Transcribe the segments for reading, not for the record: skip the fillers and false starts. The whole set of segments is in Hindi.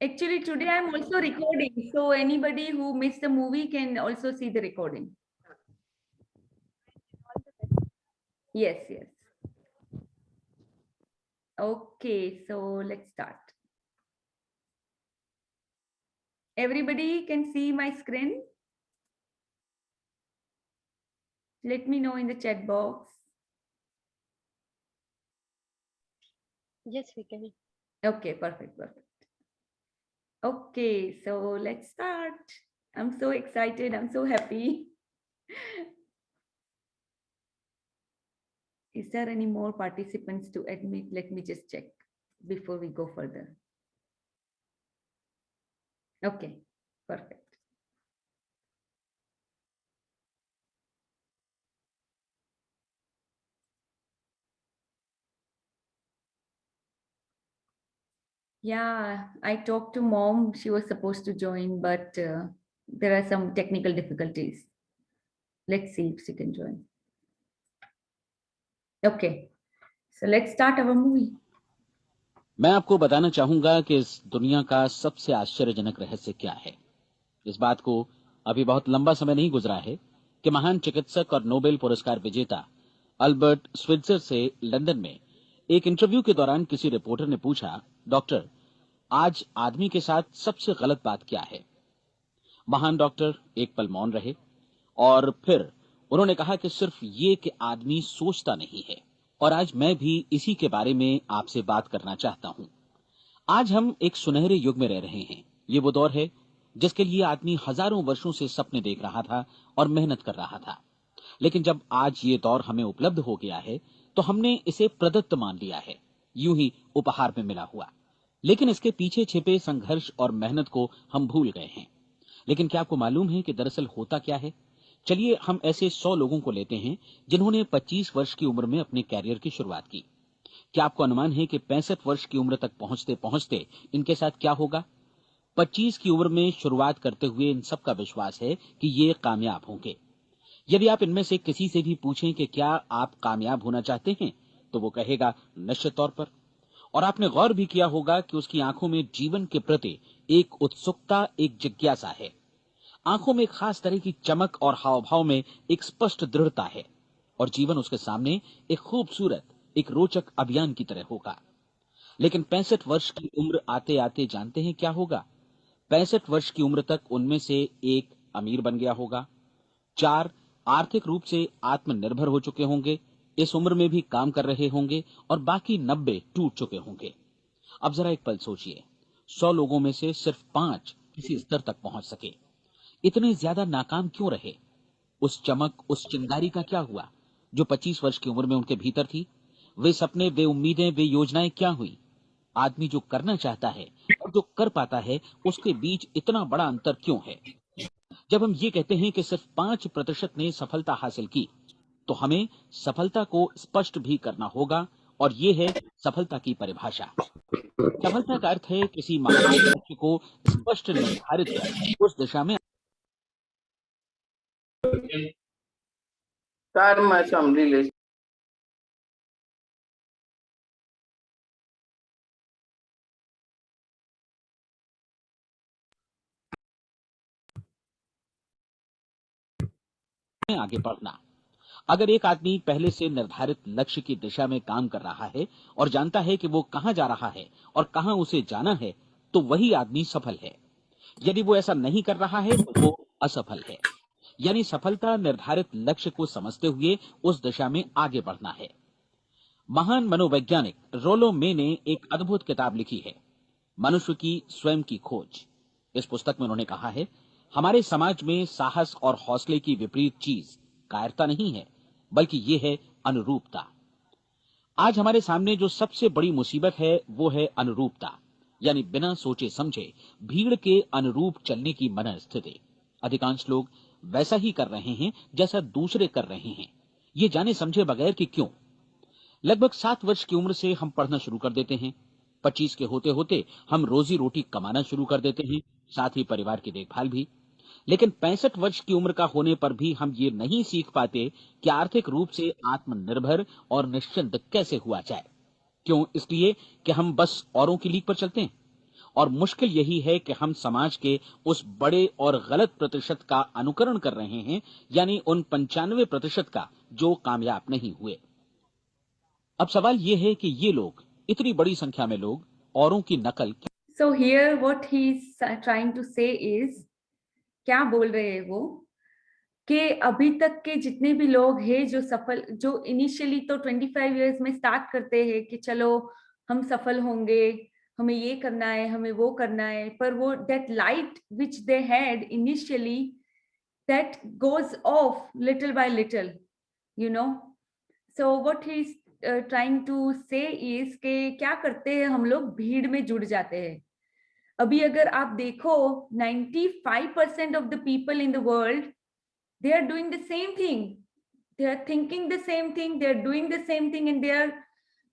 Actually, today I'm also recording, so anybody who missed the movie can also see the recording. Yes, yes. Okay, so let's start. Everybody can see my screen? Let me know in the chat box. Yes, we can. Okay, perfect, perfect. Okay, so let's start. I'm so excited. I'm so happy. Is there any more participants to admit? Let me just check before we go further. Okay, perfect. Yeah, I talked to mom. She was supposed to join, but there are some technical difficulties. Let's see if she can join. Okay, so let's start our movie. मैं आपको बताना चाहूंगा कि इस दुनिया का सबसे आश्चर्यजनक रहस्य क्या है। इस बात को अभी बहुत लंबा समय नहीं गुजरा है कि महान चिकित्सक और नोबेल पुरस्कार विजेता अल्बर्ट स्विट्जर से लंदन में एक इंटरव्यू के दौरान किसी रिपोर्टर ने पूछा, डॉक्टर, आज आदमी के साथ सबसे गलत बात क्या है। महान डॉक्टर एक पल मौन रहे और फिर उन्होंने कहा कि सिर्फ ये कि आदमी सोचता नहीं है। और आज मैं भी इसी के बारे में आपसे बात करना चाहता हूं। आज हम एक सुनहरे युग में रह रहे हैं। ये वो दौर है जिसके लिए आदमी हजारों वर्षों से सपने देख रहा था और मेहनत कर रहा था। लेकिन जब आज ये दौर हमें उपलब्ध हो गया है तो हमने इसे प्रदत्त मान लिया है, यूं ही उपहार में मिला हुआ। लेकिन इसके पीछे छिपे संघर्ष और मेहनत को हम भूल गए हैं। लेकिन क्या आपको मालूम है कि दरअसल होता क्या है। चलिए हम ऐसे 100 लोगों को लेते हैं जिन्होंने 25 वर्ष की उम्र में अपने कैरियर की शुरुआत की। क्या आपको अनुमान है कि 65 वर्ष की उम्र तक पहुंचते पहुंचते इनके साथ क्या होगा। 25 की उम्र में शुरुआत करते हुए इन सबका विश्वास है कि ये कामयाब होंगे। यदि आप इनमें से किसी से भी पूछें कि क्या आप कामयाब होना चाहते हैं तो वो कहेगा निश्चित तौर पर। और आपने गौर भी किया होगा कि उसकी आंखों में जीवन के प्रति एक उत्सुकता, एक जिज्ञासा है। आंखों में एक खास तरह की चमक और हाव भाव में एक स्पष्ट दृढ़ता है। और जीवन उसके सामने एक खूबसूरत, एक रोचक अभियान की तरह होगा। लेकिन 65 वर्ष की उम्र आते आते जानते हैं क्या होगा। 65 वर्ष की उम्र तक उनमें से एक अमीर बन गया होगा, 4 आर्थिक रूप से आत्मनिर्भर हो चुके होंगे, इस उम्र में भी काम कर रहे होंगे, और बाकी 90 टूट चुके होंगे। अब जरा एक पल सोचिए, 100 लोगों में से सिर्फ 5 किसी स्तर तक पहुंच सके। इतने ज्यादा नाकाम क्यों रहे। उस चमक, उस चिंगारी का क्या हुआ जो 25 वर्ष की उम्र में उनके भीतर थी। वे सपने, वे उम्मीदें, वे योजनाएं क्या हुई। आदमी जो करना चाहता है और जो कर पाता है, उसके बीच इतना बड़ा अंतर क्यों है। जब हम ये कहते हैं कि सिर्फ 5% ने सफलता हासिल की, तो हमें सफलता को स्पष्ट भी करना होगा। और ये है सफलता की परिभाषा। सफलता का अर्थ है किसी महान लक्ष्य को स्पष्ट निर्धारित कर उस दिशा में आगे बढ़ना। अगर एक आदमी पहले से निर्धारित लक्ष्य की दिशा में काम कर रहा है और जानता है कि वो कहां जा रहा है और कहां उसे जाना है, तो वही आदमी सफल है। यदि वो ऐसा नहीं कर रहा है तो वो असफल है। यानी सफलता निर्धारित लक्ष्य को समझते हुए उस दिशा में आगे बढ़ना है। महान मनोवैज्ञानिक रोलो मे ने एक अद्भुत किताब लिखी है, मनुष्य की स्वयं की खोज। इस पुस्तक में उन्होंने कहा है, हमारे समाज में साहस और हौसले की विपरीत चीज कायरता नहीं है, बल्कि ये है अनुरूपता। आज हमारे सामने जो सबसे बड़ी मुसीबत है वो है अनुरूपता, यानी बिना सोचे समझे भीड़ के अनुरूप चलने की मनस्थिति। अधिकांश लोग वैसा ही कर रहे हैं जैसा दूसरे कर रहे हैं, ये जाने समझे बगैर कि क्यों। लगभग 7 वर्ष की उम्र से हम पढ़ना शुरू कर देते हैं। 25 के होते होते हम रोजी रोटी कमाना शुरू कर देते हैं, साथ ही परिवार की देखभाल भी। लेकिन 65 वर्ष की उम्र का होने पर भी हम ये नहीं सीख पाते कि आर्थिक रूप से आत्मनिर्भर और निश्चिंत कैसे हुआ जाए। क्यों? इसलिए कि हम बस औरों की लीक पर चलते हैं। और मुश्किल यही है कि हम समाज के उस बड़े और गलत प्रतिशत का अनुकरण कर रहे हैं, यानी उन 95% का जो कामयाब नहीं हुए। अब सवाल ये है कि ये लोग, इतनी बड़ी संख्या में लोग, औरों की नकल So here what he's trying to say is, क्या बोल रहे हैं वो, कि अभी तक के जितने भी लोग हैं जो इनिशियली तो 25 इयर्स में स्टार्ट करते हैं कि चलो हम सफल होंगे, हमें ये करना है, हमें वो करना है, पर वो that light which they had initially, that goes off little by little, you know. So what he is trying to say is के क्या करते हैं हम लोग, भीड़ में जुड़ जाते हैं। अभी अगर आप देखो 95% of the people in the world, they are doing the same thing, they are thinking the same thing, they are doing the same thing, and they are,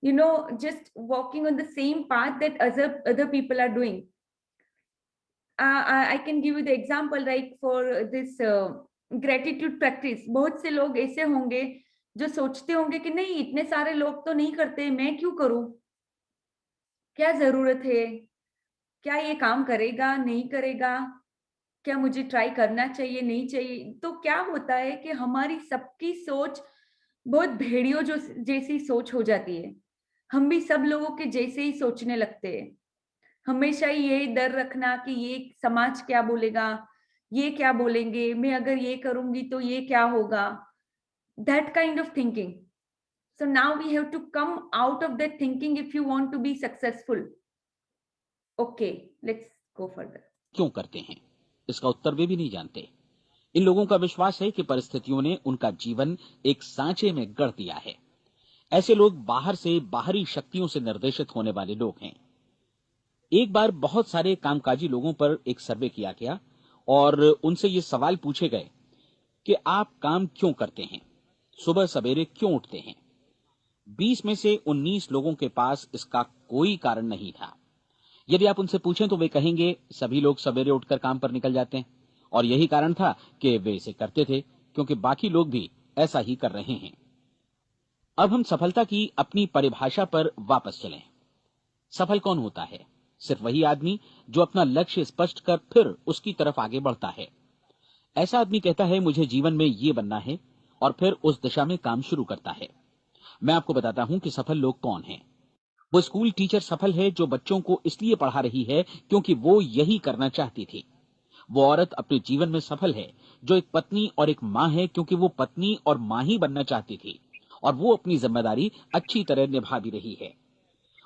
you know, just walking on the same path that other people are doing. I can give you the example, like for this gratitude practice, बहुत से लोग ऐसे होंगे जो सोचते होंगे कि नहीं, इतने सारे लोग तो नहीं करते, मैं क्यों करूं, क्या जरूरत है, क्या ये काम करेगा नहीं करेगा, क्या मुझे ट्राई करना चाहिए नहीं चाहिए। तो क्या होता है कि हमारी सबकी सोच बहुत भेड़ियों जो जैसी सोच हो जाती है, हम भी सब लोगों के जैसे ही सोचने लगते हैं। हमेशा ही ये डर रखना कि ये समाज क्या बोलेगा, ये क्या बोलेंगे, मैं अगर ये करूंगी तो ये क्या होगा, that kind of thinking. So now we have to come out of that thinking if you want to be successful. Okay, let's go further. क्यों करते हैं, इसका उत्तर वे भी नहीं जानते। इन लोगों का विश्वास है कि परिस्थितियों ने उनका जीवन एक सांचे में गढ़ दिया है। ऐसे लोग बाहर से बाहरी शक्तियों से निर्देशित होने वाले लोग हैं। एक बार बहुत सारे कामकाजी लोगों पर एक सर्वे किया गया और उनसे ये सवाल पूछे गए कि आप काम क्यों करते हैं, सुबह सवेरे क्यों उठते हैं। 20 में से 19 लोगों के पास इसका कोई कारण नहीं था। यदि आप उनसे पूछें तो वे कहेंगे सभी लोग सवेरे उठकर काम पर निकल जाते हैं और यही कारण था कि वे इसे करते थे क्योंकि बाकी लोग भी ऐसा ही कर रहे हैं। अब हम सफलता की अपनी परिभाषा पर वापस चलें। सफल कौन होता है? सिर्फ वही आदमी जो अपना लक्ष्य स्पष्ट कर फिर उसकी तरफ आगे बढ़ता है। ऐसा आदमी कहता है मुझे जीवन में ये बनना है और फिर उस दिशा में काम शुरू करता है। मैं आपको बताता हूं कि सफल लोग कौन हैं। वो स्कूल टीचर सफल है जो बच्चों को इसलिए पढ़ा रही है क्योंकि वो यही करना चाहती थी। वो औरत अपने जीवन में सफल है जो एक पत्नी और एक माँ है क्योंकि वो पत्नी और माँ ही बनना चाहती थी और वो अपनी जिम्मेदारी अच्छी तरह निभा भी रही है।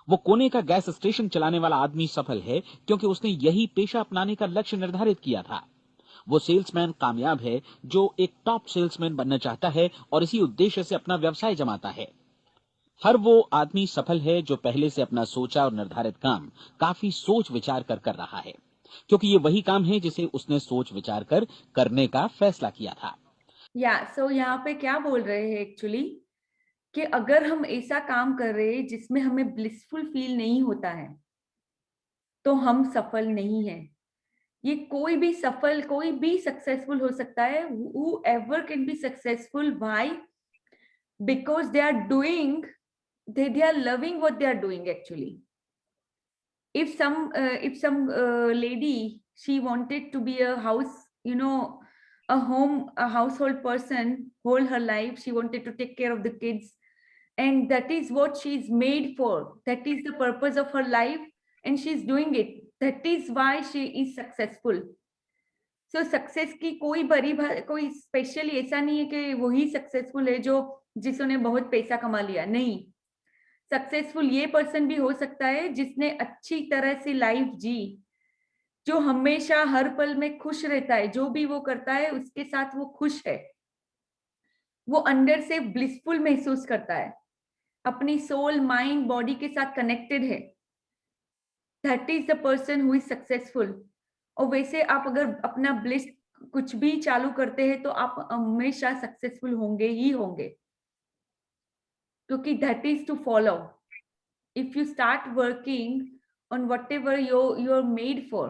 वो कोने का गैस स्टेशन चलाने वाला आदमी सफल है क्योंकि उसने यही पेशा अपनाने का लक्ष्य निर्धारित किया था। वो सेल्समैन कामयाब है जो एक टॉप सेल्समैन बनना चाहता है और इसी उद्देश्य से अपना व्यवसाय जमाता है। हर वो आदमी सफल है जो पहले से अपना सोचा और निर्धारित काम काफी सोच विचार कर रहा है, क्योंकि ये वही काम है जिसे उसने सोच विचार कर करने का फैसला किया था। सो यहाँ पे क्या बोल रहे हैं एक्चुअली, कि अगर हम ऐसा काम कर रहे हैं जिसमें हमें ब्लिसफुल फील नहीं होता है तो हम सफल नहीं है। ये कोई भी सक्सेसफुल हो सकता है। whoever can be successful, why? Because they are doing, they are loving what they are doing actually. If some lady, she wanted to be a house, you know, a household person whole her life, she wanted to take care of the kids, and that is what she's made for, that is the purpose of her life, and she's doing it, that is why she is successful. So success की कोई स्पेशली ऐसा नहीं है कि वही सक्सेसफुल है जो जिसने बहुत पैसा कमा लिया, नहीं। सक्सेसफुल ये पर्सन भी हो सकता है जिसने अच्छी तरह से लाइफ जी, जो हमेशा हर पल में खुश रहता है, जो भी वो करता है उसके साथ वो खुश है, वो अंदर से ब्लिसफुल महसूस करता है, अपनी सोल माइंड बॉडी के साथ कनेक्टेड है। That is the person who is successful. और वैसे आप अगर अपना ब्लिस कुछ भी चालू करते हैं तो आप हमेशा सक्सेसफुल होंगे ही होंगे, क्योंकि that is to follow. If you start working on whatever you're made for,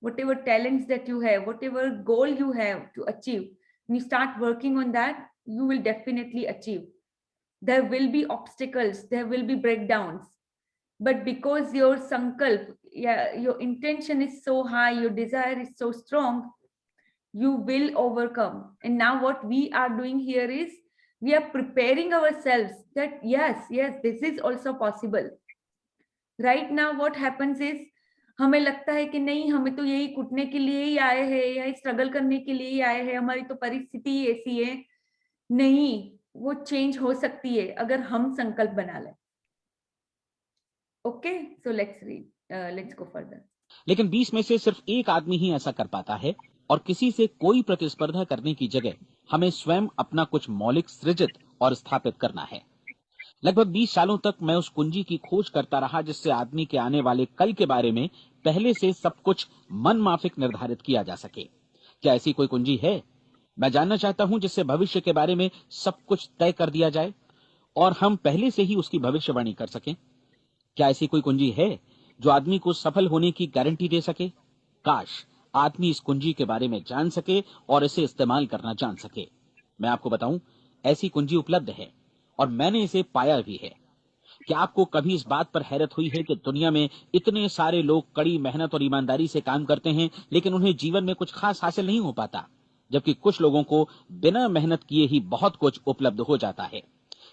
whatever talents that you have, whatever goal you have to achieve, when you start working on that, you will definitely achieve. There will be obstacles, there will be breakdowns, but because your sankalp, yeah, your intention is so high, your desire is so strong, you will overcome. And now what we are doing here is we are preparing ourselves that yes, this is also possible. Right now what happens is हमें लगता है कि नहीं, हमें तो यही कुटने के लिए ही आए हैं, यही स्ट्रगल करने के लिए ही आए हैं, हमारी तो परिस्थिति ही ऐसी है। नहीं, वो चेंज हो सकती है अगर हम संकल्प बना लें। Okay, so let's go further. लेकिन 20 में से सिर्फ एक आदमी ही ऐसा कर पाता है, और किसी से कोई प्रतिस्पर्धा करने की जगह हमें स्वयं अपना कुछ मौलिक सृजित और स्थापित करना है। लगभग 20 सालों तक मैं उस कुंजी की खोज करता रहा जिससे आदमी के आने वाले कल के बारे में पहले से सब कुछ मन माफिक निर्धारित किया जा सके। क्या ऐसी कोई कुंजी है? मैं जानना चाहता हूं जिससे भविष्य के बारे में सब कुछ तय कर दिया जाए और हम पहले से ही उसकी भविष्यवाणी कर सकें। क्या ऐसी कोई कुंजी है जो आदमी को सफल होने की गारंटी दे सके? काश आदमी इस कुंजी के बारे में जान सके और इसे इस्तेमाल करना जान सके। मैं आपको बताऊं, ऐसी कुंजी उपलब्ध है और मैंने इसे पाया भी है। क्या आपको कभी इस बात पर हैरत हुई है कि दुनिया में इतने सारे लोग कड़ी मेहनत और ईमानदारी से काम करते हैं, लेकिन उन्हें जीवन में कुछ खास हासिल नहीं हो पाता, जबकि कुछ लोगों को बिना मेहनत किए ही बहुत कुछ उपलब्ध हो जाता है।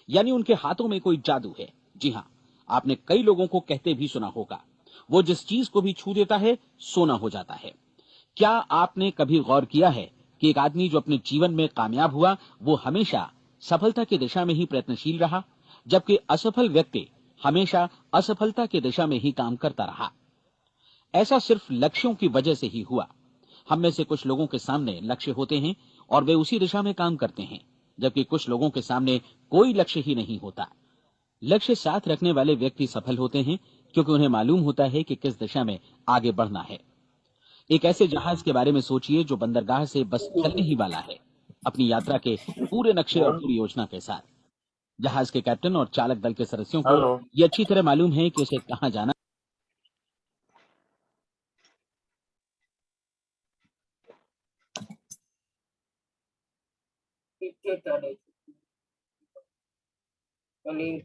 यानी उनके हाथों में कोई जादू है। जी हाँ, आपने कई लोगों को कहते भी सुना होगा, वो जिस चीज को भी छू देता है सोना हो जाता है। क्या आपने कभी गौर किया है कि एक आदमी जो अपने जीवन में कामयाब हुआ, वो हमेशा सफलता की दिशा में ही प्रयत्नशील रहा, जबकि असफल व्यक्ति हमेशा असफलता की दिशा में ही काम करता रहा? ऐसा सिर्फ लक्ष्यों की वजह से ही हुआ। हम में से कुछ लोगों के सामने लक्ष्य होते हैं और वे उसी दिशा में काम करते हैं, जबकि कुछ लोगों के सामने कोई लक्ष्य ही नहीं होता। लक्ष्य साथ रखने वाले व्यक्ति सफल होते हैं क्योंकि उन्हें मालूम होता है कि किस दिशा में आगे बढ़ना है। एक ऐसे जहाज के बारे में सोचिए जो बंदरगाह से बस चलने ही वाला है, अपनी यात्रा के पूरे नक्शे और पूरी योजना के साथ। जहाज के कैप्टन और चालक दल के सदस्यों को हेलो। ये अच्छी तरह मालूम है कि उसे कहां जाना।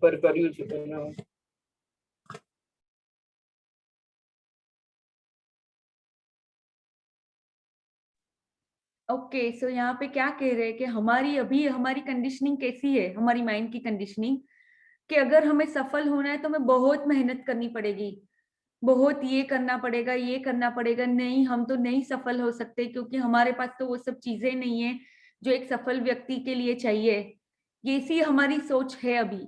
પર કર્યું છે તેને ओके, सो यहाँ पे क्या कह रहे हैं कि हमारी कंडीशनिंग कैसी है, हमारी माइंड की कंडीशनिंग, कि अगर हमें सफल होना है तो हमें बहुत मेहनत करनी पड़ेगी, बहुत ये करना पड़ेगा, ये करना पड़ेगा। नहीं, हम तो नहीं सफल हो सकते क्योंकि हमारे पास तो वो सब चीजें नहीं है जो एक सफल व्यक्ति के लिए चाहिए। ये सी हमारी सोच है अभी।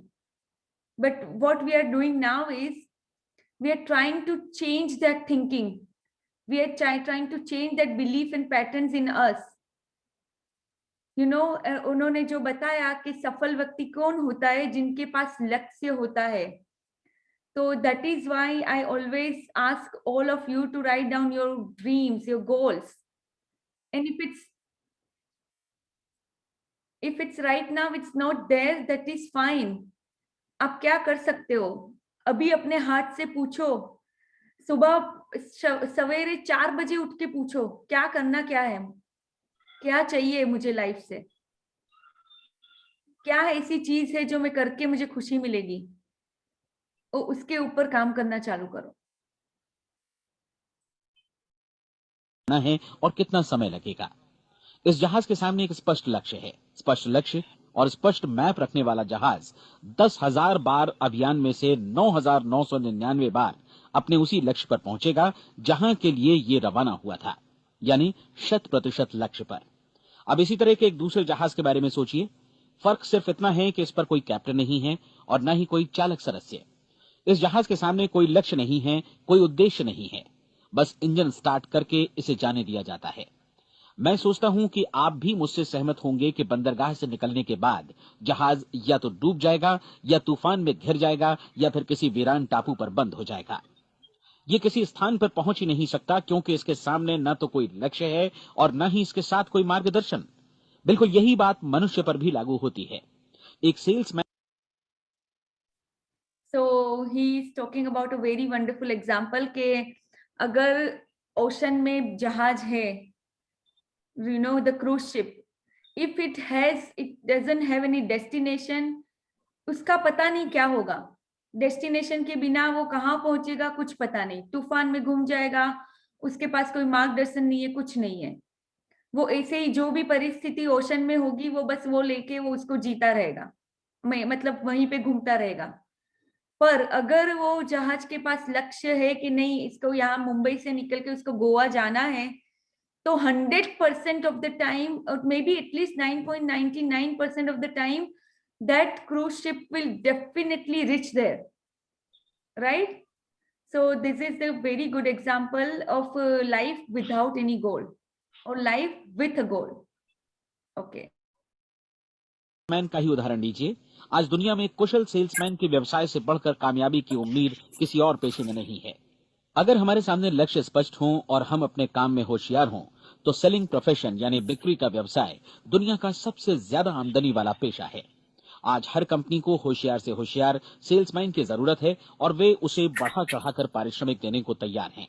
But what we are doing now is we are trying to change that thinking, we are trying to change that belief and patterns in us. उन्होंने जो बताया कि सफल व्यक्ति कौन होता है, जिनके पास लक्ष्य होता है। So that is why I always ask all of you to write down your dreams, your goals. And if it's right now, it's not there, that is fine. आप क्या कर सकते हो? अभी अपने हाथ से पूछो, सुबह सवेरे 4 बजे उठ के पूछो, क्या करना क्या है, क्या चाहिए मुझे लाइफ से, क्या ऐसी चीज है जो मैं करके मुझे खुशी मिलेगी, और उसके ऊपर काम करना चालू करो। है और कितना समय लगेगा। इस जहाज के सामने एक स्पष्ट लक्ष्य है। स्पष्ट लक्ष्य और स्पष्ट मैप रखने वाला जहाज 10,000 बार अभियान में से 9,999 बार अपने उसी लक्ष्य पर पहुंचेगा जहां के लिए ये रवाना हुआ था, यानी 100% लक्ष्य पर। अब इसी तरह के एक दूसरे जहाज के बारे में सोचिए। फर्क सिर्फ इतना है कि इस पर कोई कैप्टन नहीं है और न ही कोई चालक सदस्य। इस जहाज के सामने कोई लक्ष्य नहीं है, कोई उद्देश्य नहीं है, बस इंजन स्टार्ट करके इसे जाने दिया जाता है। मैं सोचता हूं कि आप भी मुझसे सहमत होंगे कि बंदरगाह से निकलने के बाद जहाज या तो डूब जाएगा, या तूफान में घिर जाएगा, या फिर किसी वीरान टापू पर बंद हो जाएगा। ये किसी स्थान पर पहुंच ही नहीं सकता क्योंकि इसके सामने न तो कोई लक्ष्य है और न ही इसके साथ कोई मार्गदर्शन। बिल्कुल यही बात मनुष्य पर भी लागू होती है। एक salesman So he is talking about a very wonderful example कि अगर ओशन में जहाज है, the cruise ship, if it doesn't have any destination, उसका पता नहीं क्या होगा। डेस्टिनेशन के बिना वो कहाँ पहुंचेगा कुछ पता नहीं, तूफान में घूम जाएगा, उसके पास कोई मार्गदर्शन नहीं है, कुछ नहीं है। वो ऐसे ही जो भी परिस्थिति ओशन में होगी वो बस वो लेके वो उसको जीता रहेगा, मतलब वहीं पे घूमता रहेगा। पर अगर वो जहाज के पास लक्ष्य है कि नहीं, इसको यहाँ मुंबई से निकल के उसको गोवा जाना है, तो 100% ऑफ द टाइम, और may be at least 9.99% of the time, that cruise ship will definitely reach there, right? So this is a very good example of life without any goal or life with a goal. Okay. Man का ही उदाहरण लीजिए। आज दुनिया में कुशल सेल्समैन के व्यवसाय से बढ़कर कामयाबी की उम्मीद किसी और पेशे में नहीं है। अगर हमारे सामने लक्ष्य स्पष्ट हों और हम अपने काम में होशियार हों, तो सेलिंग प्रोफेशन यानी बिक्री का व्यवसाय दुनिया का सबसे ज्यादा आमदनी वाला पेशा है। आज हर कंपनी को होशियार से होशियार सेल्समैन की जरूरत है और वे उसे बढ़ा चढ़ाकर पारिश्रमिक देने को तैयार हैं।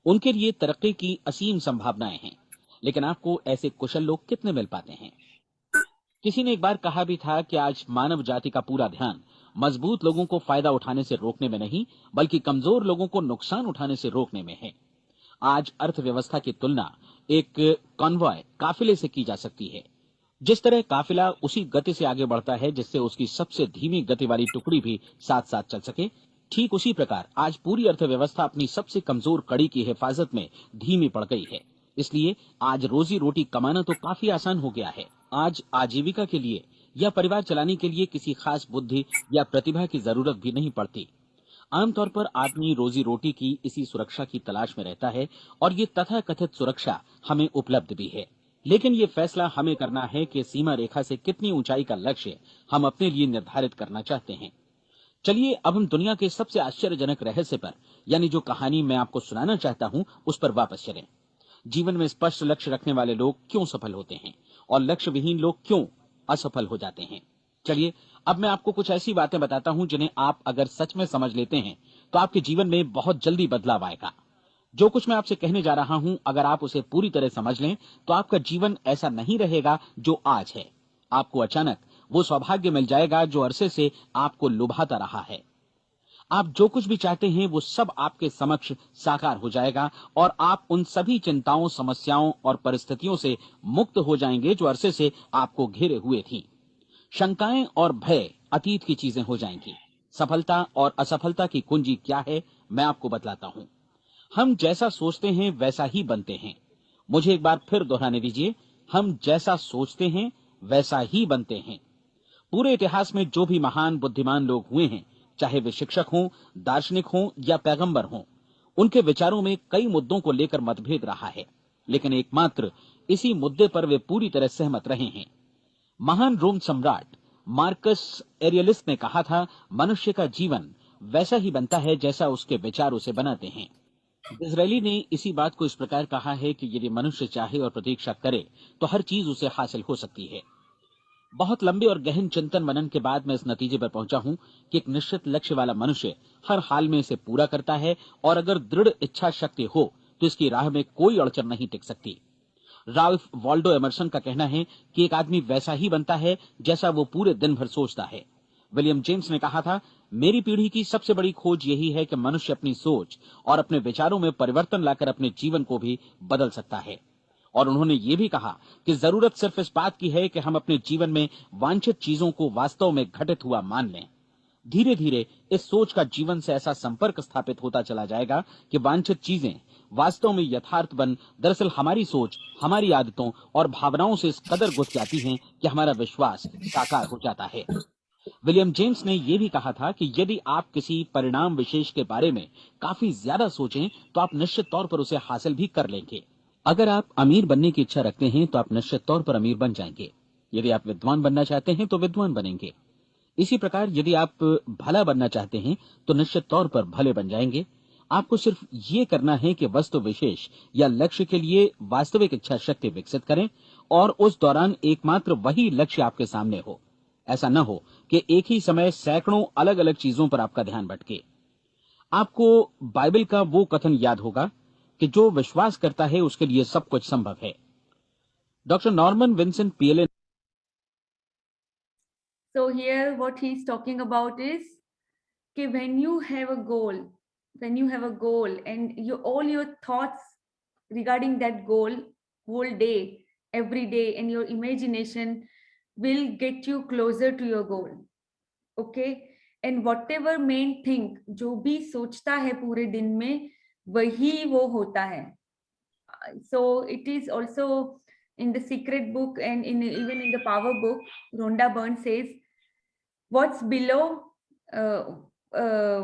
उनके लिए तरक्की की असीम संभावनाएं हैं, लेकिन आपको ऐसे कुशल लोग कितने मिल पाते हैं? किसी ने एक बार कहा भी था कि आज मानव जाति का पूरा ध्यान मजबूत लोगों को फायदा उठाने से रोकने में नहीं, बल्कि कमजोर लोगों को नुकसान उठाने से रोकने में है। आज अर्थव्यवस्था की तुलना एक कॉन्वॉय काफिले से की जा सकती है। जिस तरह काफिला उसी गति से आगे बढ़ता है जिससे उसकी सबसे धीमी गति वाली टुकड़ी भी साथ साथ चल सके, ठीक उसी प्रकार आज पूरी अर्थव्यवस्था अपनी सबसे कमजोर कड़ी की हिफाजत में धीमी पड़ गई है। इसलिए आज रोजी रोटी कमाना तो काफी आसान हो गया है। आज आजीविका के लिए या परिवार चलाने के लिए किसी खास बुद्धि या प्रतिभा की जरूरत भी नहीं पड़ती। आमतौर पर आदमी रोजी रोटी की इसी सुरक्षा की तलाश में रहता है और ये तथाकथित सुरक्षा हमें उपलब्ध भी है। लेकिन ये फैसला हमें करना है कि सीमा रेखा से कितनी ऊंचाई का लक्ष्य हम अपने लिए निर्धारित करना चाहते हैं। चलिए अब हम दुनिया के सबसे आश्चर्यजनक रहस्य पर, यानी जो कहानी मैं आपको सुनाना चाहता हूं, उस पर वापस चलें। जीवन में स्पष्ट लक्ष्य रखने वाले लोग क्यों सफल होते हैं और लक्ष्य विहीन लोग क्यों असफल हो जाते हैं? चलिए अब मैं आपको कुछ ऐसी बातें बताता हूं जिन्हें आप अगर सच में समझ लेते हैं तो आपके जीवन में बहुत जल्दी बदलाव आएगा। जो कुछ मैं आपसे कहने जा रहा हूं, अगर आप उसे पूरी तरह समझ लें तो आपका जीवन ऐसा नहीं रहेगा जो आज है। आपको अचानक वो सौभाग्य मिल जाएगा जो अरसे से आपको लुभाता रहा है। आप जो कुछ भी चाहते हैं वो सब आपके समक्ष साकार हो जाएगा और आप उन सभी चिंताओं, समस्याओं और परिस्थितियों से मुक्त हो जाएंगे जो अरसे से आपको घेरे हुए थी। शंकाएं और भय अतीत की चीजें हो जाएंगी। सफलता और असफलता की कुंजी क्या है, मैं आपको बतलाता हूं। हम जैसा सोचते हैं वैसा ही बनते हैं। मुझे एक बार फिर दोहराने दीजिए, हम जैसा सोचते हैं वैसा ही बनते हैं। पूरे इतिहास में जो भी महान बुद्धिमान लोग हुए हैं, चाहे वे शिक्षक हों, दार्शनिक हों या पैगंबर हों, उनके विचारों में कई मुद्दों को लेकर मतभेद रहा है, लेकिन एकमात्र इसी मुद्दे पर वे पूरी तरह सहमत रहे हैं। महान रोम सम्राट मार्कस एरियलिस ने कहा था, मनुष्य का जीवन वैसा ही बनता है जैसा उसके विचार उसे बनाते हैं। डिज़रायली ने इसी बात को इस प्रकार कहा है कि यदि मनुष्य चाहे और प्रतीक्षा करे तो हर चीज उसे हासिल हो सकती है। बहुत लंबे और गहन चिंतन मनन के बाद मैं इस नतीजे पर पहुंचा हूं कि एक निश्चित लक्ष्य वाला मनुष्य हर हाल में इसे पूरा करता है और अगर दृढ़ इच्छा शक्ति हो तो इसकी राह में कोई अड़चन नहीं टिक सकती। राल्फ वॉल्डो एमर्सन का कहना है कि एक आदमी वैसा ही बनता है जैसा वो पूरे दिन भर सोचता है। विलियम जेम्स ने कहा था, मेरी पीढ़ी की सबसे बड़ी खोज यही है कि मनुष्य अपनी सोच और अपने विचारों में परिवर्तन लाकर अपने जीवन को भी बदल सकता है। और उन्होंने ये भी कहा कि जरूरत सिर्फ इस बात की है कि हम अपने जीवन में वांछित चीजों को वास्तव में घटित हुआ मान लें। धीरे धीरे इस सोच का जीवन से ऐसा संपर्क स्थापित होता चला जाएगा कि वांछित चीजें वास्तव में यथार्थ बन दरअसल हमारी सोच, हमारी आदतों और भावनाओं से इस कदर गुथ जाती हैं कि हमारा विश्वास साकार हो जाता है। विलियम जेम्स ने यह भी कहा था कि यदि आप किसी परिणाम विशेष के बारे में काफी ज्यादा सोचें तो आप निश्चित तौर पर उसे हासिल भी कर लेंगे। अगर आप अमीर बनने की इच्छा रखते हैं तो आप निश्चित तौर पर अमीर बन जाएंगे। यदि आप विद्वान बनना चाहते हैं तो विद्वान बनेंगे। इसी प्रकार यदि आप भला बनना चाहते हैं तो निश्चित तौर पर भले बन जाएंगे। आपको सिर्फ ये करना है कि वस्तु विशेष या लक्ष्य के लिए वास्तविक इच्छा शक्ति विकसित करें और उस दौरान एकमात्र वही लक्ष्य आपके सामने हो। ऐसा न हो कि एक ही समय सैकड़ों अलग अलग चीजों पर आपका ध्यान भटके। आपको बाइबल का वो कथन याद होगा कि जो विश्वास करता है उसके लिए सब कुछ संभव है। Doctor Norman Vincent Peale. So here what he's talking about is कि when you have a goal and all your thoughts regarding that goal whole day, every day, and your imagination will get you closer to your goal. Okay, and whatever main thing, जो भी सोचता है पूरे दिन में वही वो होता है. So it is also in the secret book and even in the power book, Rhonda Byrne says, what's below,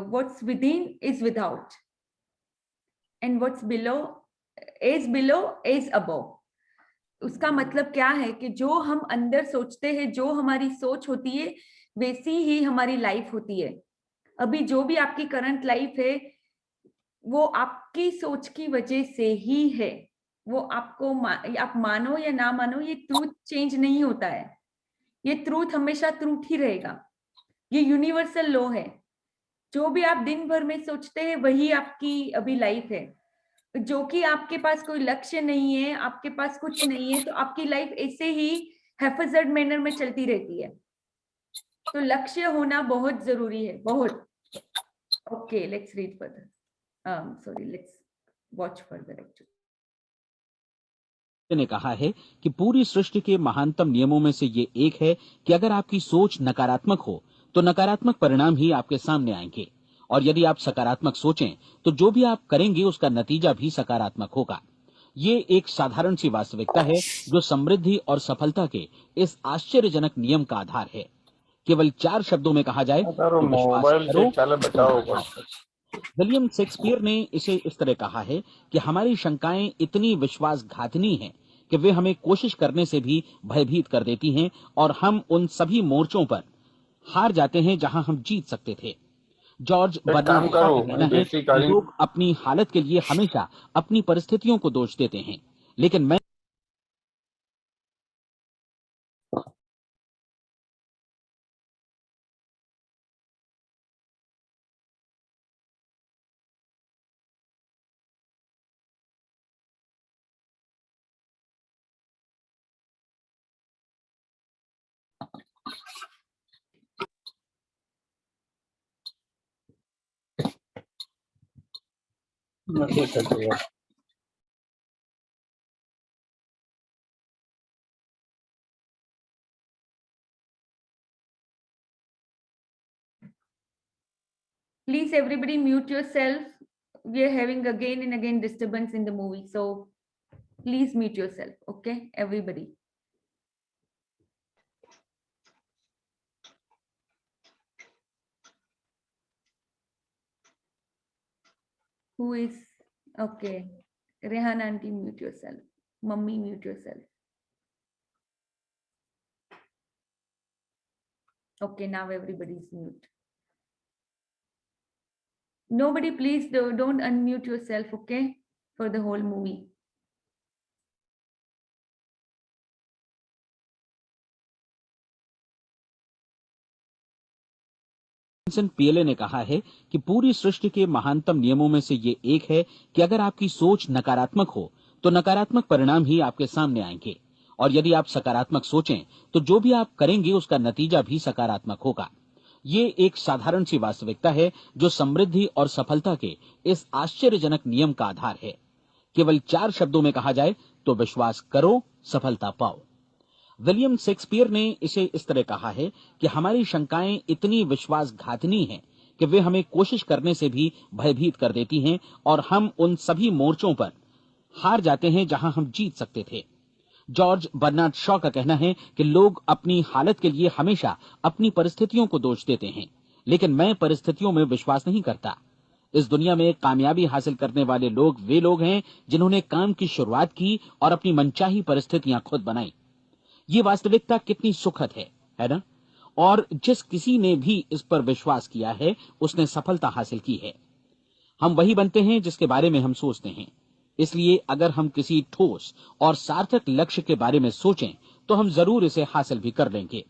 what's within is without, and what's below is above. उसका मतलब क्या है कि जो हम अंदर सोचते हैं, जो हमारी सोच होती है वैसी ही हमारी लाइफ होती है. अभी जो भी आपकी करंट लाइफ है वो आपकी सोच की वजह से ही है. वो आपको आप मानो या ना मानो, ये ट्रूथ चेंज नहीं होता है. ये ट्रूथ हमेशा ट्रूथ ही रहेगा. ये यूनिवर्सल लॉ है. जो भी आप दिन भर में सोचते हैं वही आपकी अभी लाइफ है. जो कि आपके पास कोई लक्ष्य नहीं है, आपके पास कुछ नहीं है, तो आपकी लाइफ ऐसे ही हैफजर्ड मैनर में चलती रहती है. तो लक्ष्य होना बहुत जरूरी है, बहुत. Okay, let's read further. Sorry, let's watch further. Actually ने कहा है कि पूरी सृष्टि के महानतम नियमों में से ये एक है कि अगर आपकी सोच नकारात्मक हो तो नकारात्मक परिणाम ही आपके सामने आएंगे, और यदि आप सकारात्मक सोचें तो जो भी आप करेंगे उसका नतीजा भी सकारात्मक होगा. ये एक साधारण सी वास्तविकता है जो समृद्धि और सफलता के इस आश्चर्यजनक नियम का आधार है. केवल 4 शब्दों में कहा जाए तो विश्वास करो. विलियम शेक्सपियर ने इसे इस तरह कहा है कि हमारी शंकाएं इतनी विश्वासघातनी हैं कि वे हमें कोशिश करने से भी भयभीत कर देती हैं, और हम उन सभी मोर्चों पर हार जाते हैं जहां हम जीत सकते थे. जॉर्ज बर्नार्ड शॉ का कहना है कि लोग अपनी हालत के लिए हमेशा अपनी परिस्थितियों को दोष देते हैं, लेकिन मैं please everybody mute yourself. We are having again and again disturbance in the movie, so please mute yourself. Okay, everybody. Who is okay? Rehan auntie, mute yourself. Mummy, mute yourself. Okay, now everybody is mute. Nobody, please don't unmute yourself, okay, for the whole movie. PLA ने कहा है कि पूरी सृष्टि के महानतम नियमों में से ये एक है कि अगर आपकी सोच नकारात्मक हो तो नकारात्मक परिणाम ही आपके सामने आएंगे, और यदि आप सकारात्मक सोचें तो जो भी आप करेंगे उसका नतीजा भी सकारात्मक होगा. ये एक साधारण सी वास्तविकता है जो समृद्धि और सफलता के इस आश्चर्यजनक नियम का आधार है. केवल 4 शब्दों में कहा जाए तो विश्वास करो, सफलता पाओ. विलियम शेक्सपियर ने इसे इस तरह कहा है कि हमारी शंकाएं इतनी विश्वासघातनी हैं कि वे हमें कोशिश करने से भी भयभीत कर देती हैं, और हम उन सभी मोर्चों पर हार जाते हैं जहां हम जीत सकते थे. जॉर्ज बर्नार्ड शॉ का कहना है कि लोग अपनी हालत के लिए हमेशा अपनी परिस्थितियों को दोष देते हैं, लेकिन मैं परिस्थितियों में विश्वास नहीं करता. इस दुनिया में कामयाबी हासिल करने वाले लोग वे लोग हैं जिन्होंने काम की शुरुआत की और अपनी मनचाही परिस्थितियां खुद बनाई. ये वास्तविकता कितनी सुखद है ना? और जिस किसी ने भी इस पर विश्वास किया है उसने सफलता हासिल की है. हम वही बनते हैं जिसके बारे में हम सोचते हैं. इसलिए अगर हम किसी ठोस और सार्थक लक्ष्य के बारे में सोचें तो हम जरूर इसे हासिल भी कर लेंगे.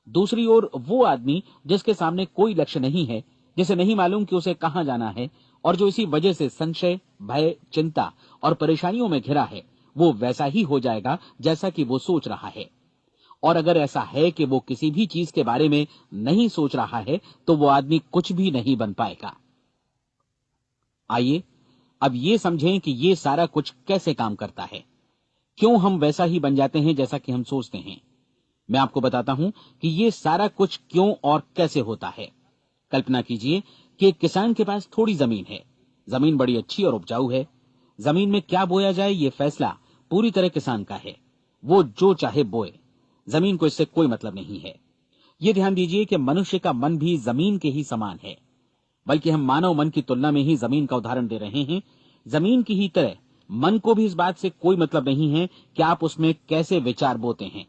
दूसरी ओर वो आदमी जिसके सामने कोई लक्ष्य नहीं है, जिसे नहीं मालूम कि उसे कहां जाना है, और जो इसी वजह से संशय, भय, चिंता और परेशानियों में घिरा है, वो वैसा ही हो जाएगा जैसा कि वो सोच रहा है. और अगर ऐसा है कि वो किसी भी चीज के बारे में नहीं सोच रहा है तो वो आदमी कुछ भी नहीं बन पाएगा। आइए अब ये समझें कि ये सारा कुछ कैसे काम करता है, क्यों हम वैसा ही बन जाते हैं जैसा कि हम सोचते हैं। मैं आपको बताता हूं कि ये सारा कुछ क्यों और कैसे होता है। कल्पना कीजिए कि एक किसान के पास थोड़ी जमीन है। जमीन बड़ी अच्छी और उपजाऊ है। जमीन में क्या बोया जाए ये फैसला पूरी तरह किसान का है। वो जो चाहे बोए, जमीन को इससे कोई मतलब नहीं है। ये ध्यान दीजिए कि मनुष्य का मन भी जमीन के ही समान है, बल्कि हम मानव मन की तुलना में ही जमीन का उदाहरण दे रहे हैं। जमीन की ही तरह मन को भी इस बात से कोई मतलब नहीं है कि आप उसमें कैसे विचार बोते हैं।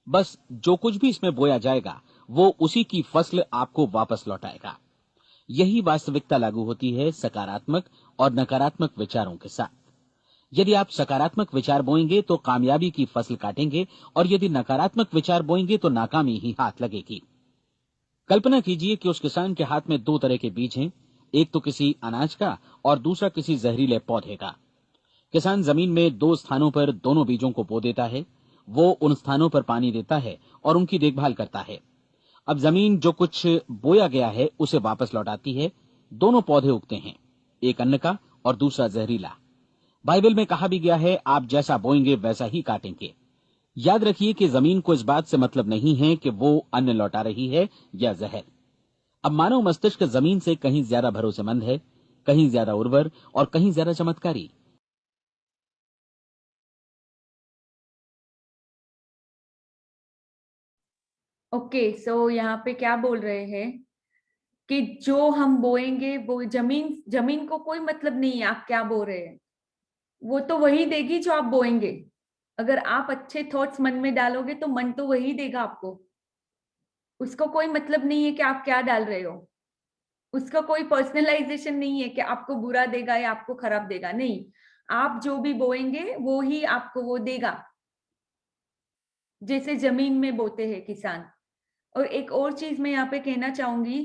बस जो कुछ भी इसमें बोया जाएगा वो उसी की फसल आपको वापस लौटाएगा। यही वास्तविकता लागू होती है सकारात्मक और नकारात्मक विचारों के साथ। यदि आप सकारात्मक विचार बोएंगे तो कामयाबी की फसल काटेंगे, और यदि नकारात्मक विचार बोएंगे तो नाकामी ही हाथ लगेगी। कल्पना कीजिए कि उस किसान के हाथ में दो तरह के बीज हैं, एक तो किसी अनाज का और दूसरा किसी जहरीले पौधे का। किसान जमीन में दो स्थानों पर दोनों बीजों को बो देता है। वो उन स्थानों पर पानी देता है और उनकी देखभाल करता है। अब जमीन जो कुछ बोया गया है उसे वापस लौटाती है। दोनों पौधे उगते हैं, एक अन्न का और दूसरा जहरीला। बाइबल में कहा भी गया है, आप जैसा बोएंगे वैसा ही काटेंगे। याद रखिए कि जमीन को इस बात से मतलब नहीं है कि वो अन्न लौटा रही है या जहर। अब मानव मस्तिष्क जमीन से कहीं ज्यादा भरोसेमंद है, कहीं ज्यादा उर्वर और कहीं ज्यादा चमत्कारी। ओके, सो यहाँ पे क्या बोल रहे हैं कि जो हम बोएंगे वो जमीन जमीन को कोई मतलब नहीं है आप क्या बो रहे हैं। वो तो वही देगी जो आप बोएंगे। अगर आप अच्छे थॉट्स मन में डालोगे तो मन तो वही देगा आपको। उसको कोई मतलब नहीं है कि आप क्या डाल रहे हो। उसका कोई पर्सनलाइजेशन नहीं है कि आपको बुरा देगा या आपको खराब देगा। नहीं, आप जो भी बोएंगे वो ही आपको वो देगा, जैसे जमीन में बोते हैं किसान। और एक और चीज मैं यहाँ पे कहना चाहूंगी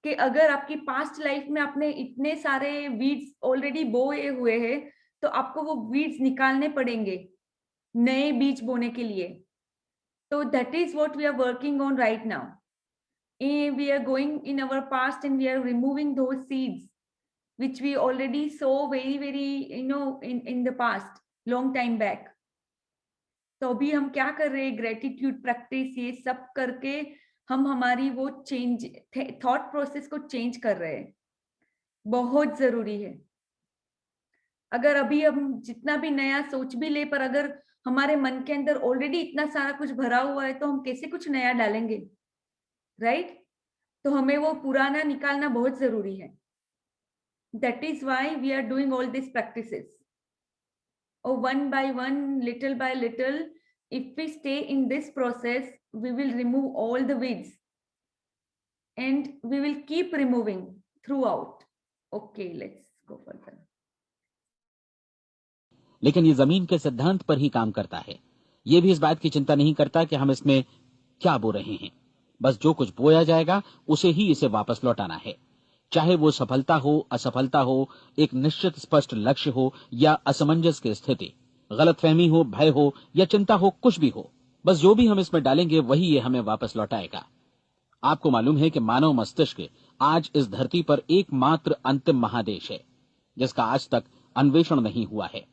कि अगर आपकी पास्ट लाइफ में आपने इतने सारे वीड्स ऑलरेडी बोए हुए हैं तो आपको वो वीड्स निकालने पड़ेंगे नए बीज बोने के लिए। तो that is what we are working on right now. We are going in our past and we are removing those seeds which we already sow very in the past long time back. तो अभी हम क्या कर रहे हैं, ग्रेटिट्यूड प्रैक्टिस ये सब करके हम हमारी वो चेंज थॉट प्रोसेस को चेंज कर रहे हैं। बहुत जरूरी है। अगर अभी हम जितना भी नया सोच भी ले पर अगर हमारे मन के अंदर ऑलरेडी इतना सारा कुछ भरा हुआ है तो हम कैसे कुछ नया डालेंगे, राइट? तो हमें वो पुराना निकालना बहुत जरूरी है। That is why we are doing all this practices. और one by one, little by little, if we stay in this process, we will remove all the weeds and we will keep removing throughout. Okay, let's go further. लेकिन ये जमीन के सिद्धांत पर ही काम करता है। ये भी इस बात की चिंता नहीं करता कि हम इसमें क्या बो रहे हैं। बस जो कुछ बोया जाएगा उसे ही इसे वापस लौटाना है, चाहे वो सफलता हो, असफलता हो, एक निश्चित स्पष्ट लक्ष्य हो या असमंजस की स्थिति, गलतफहमी हो, भय हो या चिंता हो, कुछ भी हो। बस जो भी हम इसमें डालेंगे वही ये हमें वापस लौटाएगा। आपको मालूम है कि मानव मस्तिष्क आज इस धरती पर एकमात्र अंतिम महादेश है जिसका आज तक अन्वेषण नहीं हुआ है।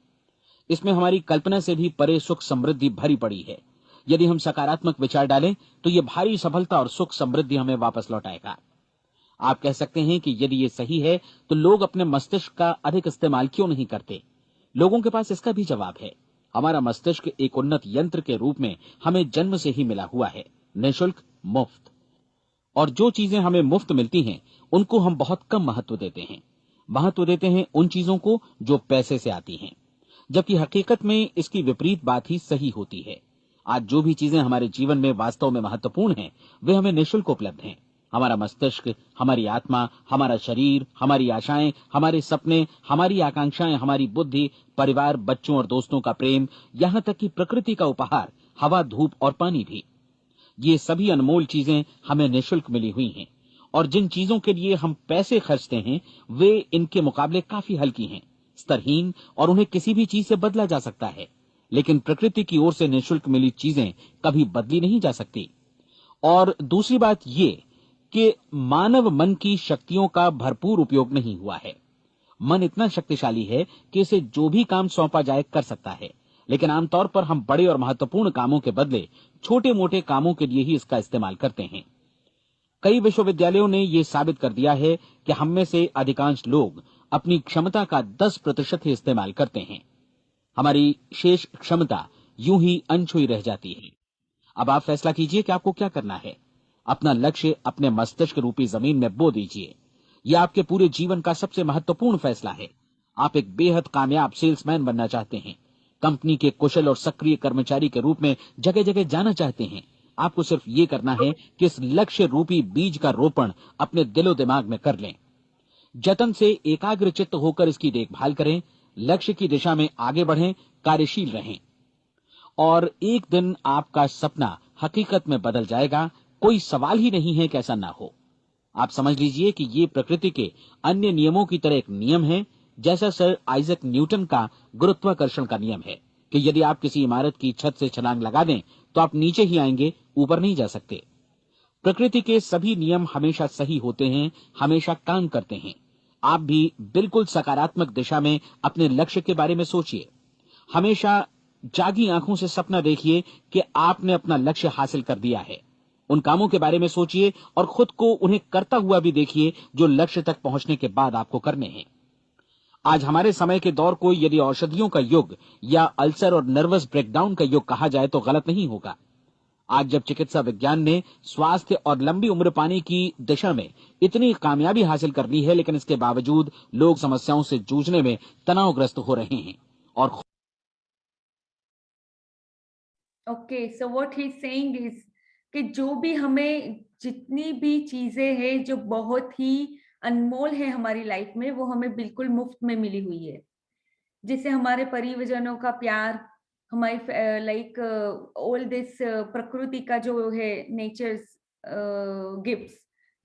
इसमें हमारी कल्पना से भी परे सुख समृद्धि भरी पड़ी है। यदि हम सकारात्मक विचार डालें तो ये भारी सफलता और सुख समृद्धि हमें वापस लौटाएगा। आप कह सकते हैं कि यदि ये सही है तो लोग अपने मस्तिष्क का अधिक इस्तेमाल क्यों नहीं करते? लोगों के पास इसका भी जवाब है। हमारा मस्तिष्क एक उन्नत यंत्र के रूप में हमें जन्म से ही मिला हुआ है, निःशुल्क, मुफ्त। और जो चीजें हमें मुफ्त मिलती हैं उनको हम बहुत कम महत्व देते हैं। महत्व देते हैं उन चीजों को जो पैसे से आती हैं, जबकि हकीकत में इसकी विपरीत बात ही सही होती है। आज जो भी चीजें हमारे जीवन में वास्तव में महत्वपूर्ण हैं वे हमें निःशुल्क उपलब्ध हैं। हमारा मस्तिष्क, हमारी आत्मा, हमारा शरीर, हमारी आशाएं, हमारे सपने, हमारी आकांक्षाएं, हमारी बुद्धि, परिवार, बच्चों और दोस्तों का प्रेम, यहां तक कि प्रकृति का उपहार, हवा, धूप और पानी भी। ये सभी अनमोल चीजें हमें निःशुल्क मिली हुई हैं। और जिन चीजों के लिए हम पैसे खर्चते हैं वे इनके मुकाबले काफी हल्की हैं, स्तरहीन, और उन्हें किसी भी चीज से बदला जा सकता है। लेकिन प्रकृति की ओर से निःशुल्क मिली चीजें कभी बदली नहीं जा सकती। और दूसरी बात ये कि मानव मन की शक्तियों का भरपूर उपयोग नहीं हुआ है। मन इतना शक्तिशाली है कि इसे जो भी काम सौंपा जाए कर सकता है, लेकिन आमतौर पर हम बड़े और महत्वपूर्ण कामों के बदले छोटे मोटे कामों के लिए ही इसका इस्तेमाल करते हैं। कई विश्वविद्यालयों ने यह साबित कर दिया है कि हम में से अधिकांश लोग अपनी क्षमता का 10% ही इस्तेमाल करते हैं। हमारी शेष क्षमता यूं ही अनछुई रह जाती है। अब आप फैसला कीजिए कि आपको क्या करना है। अपना लक्ष्य अपने मस्तिष्क रूपी जमीन में बो दीजिए। यह आपके पूरे जीवन का सबसे महत्वपूर्ण फैसला है। आप एक बेहद कामयाब सेल्समैन बनना चाहते हैं, कंपनी के कुशल और सक्रिय कर्मचारी के रूप में जगह जगह जाना चाहते हैं। आपको सिर्फ ये करना है कि इस लक्ष्य रूपी बीज का रोपण अपने दिलो दिमाग में कर लें। जतन से एकाग्रचित्त होकर इसकी देखभाल करें, लक्ष्य की दिशा में आगे बढ़ें, कार्यशील रहें। और एक दिन आपका सपना हकीकत में बदल जाएगा। कोई सवाल ही नहीं है कि ऐसा ना हो। आप समझ लीजिए कि ये प्रकृति के अन्य नियमों की तरह एक नियम है, जैसा सर आइजक न्यूटन का गुरुत्वाकर्षण का नियम है कि यदि आप किसी इमारत की छत से छलांग लगा दें तो आप नीचे ही आएंगे, ऊपर नहीं जा सकते। प्रकृति के सभी नियम हमेशा सही होते हैं, हमेशा काम करते हैं। आप भी बिल्कुल सकारात्मक दिशा में अपने लक्ष्य के बारे में सोचिए। हमेशा जागी आंखों से सपना देखिए कि आपने अपना लक्ष्य हासिल कर दिया है। उन कामों के बारे में सोचिए और खुद को उन्हें करता हुआ भी देखिए जो लक्ष्य तक पहुंचने के बाद आपको करने हैं। आज हमारे समय के दौर को यदि औषधियों का युग या अल्सर और नर्वस ब्रेकडाउन का युग कहा जाए तो गलत नहीं होगा। आज जब चिकित्सा विज्ञान ने स्वास्थ्य और लंबी उम्र पाने की दिशा में इतनी कामयाबी हासिल कर ली है, लेकिन इसके बावजूद लोग समस्याओं से जूझने में तनावग्रस्त हो रहे हैं और okay, so what he is saying is कि जो भी हमें जितनी भी चीजें हैं जो बहुत ही अनमोल है हमारी लाइफ में, वो हमें बिल्कुल मुफ्त में मिली हुई है। जैसे हमारे परिजनों का प्यार, हमारी लाइक ऑल दिस प्रकृति का जो है nature's gifts,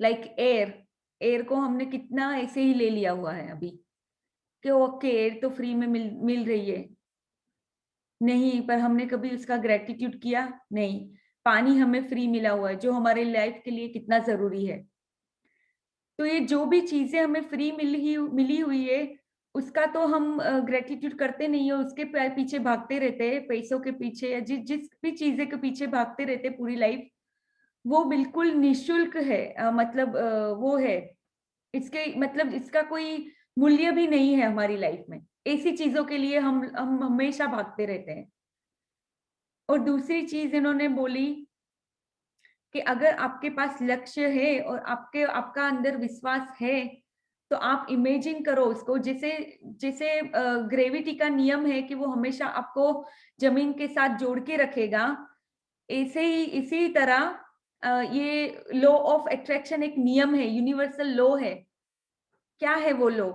like air. Air को हमने कितना ऐसे ही ले लिया हुआ है अभी कि ओके एयर तो फ्री में मिल रही है। नहीं, पर हमने कभी उसका ग्रेटिट्यूड किया नहीं। पानी हमें फ्री मिला हुआ है जो हमारे लाइफ के लिए कितना जरूरी है। तो ये जो भी चीजें हमें फ्री मिली हुई है, उसका तो हम ग्रेटिट्यूड करते नहीं है, उसके पीछे भागते रहते हैं, पैसों के पीछे या जिस जिस भी चीजें के पीछे भागते रहते हैं पूरी लाइफ। वो बिल्कुल निशुल्क है, मतलब वो है, इसके मतलब इसका कोई मूल्य भी नहीं है हमारी लाइफ में। ऐसी चीजों के लिए हम हमेशा भागते रहते हैं। और दूसरी चीज इन्होंने बोली कि अगर आपके पास लक्ष्य है और आपका अंदर विश्वास है, तो आप इमेजिन करो उसको, जैसे जैसे ग्रेविटी का नियम है कि वो हमेशा आपको जमीन के साथ जोड़ के रखेगा। ऐसे ही इसी तरह ये लॉ ऑफ अट्रैक्शन एक नियम है, यूनिवर्सल लॉ है। क्या है वो लॉ?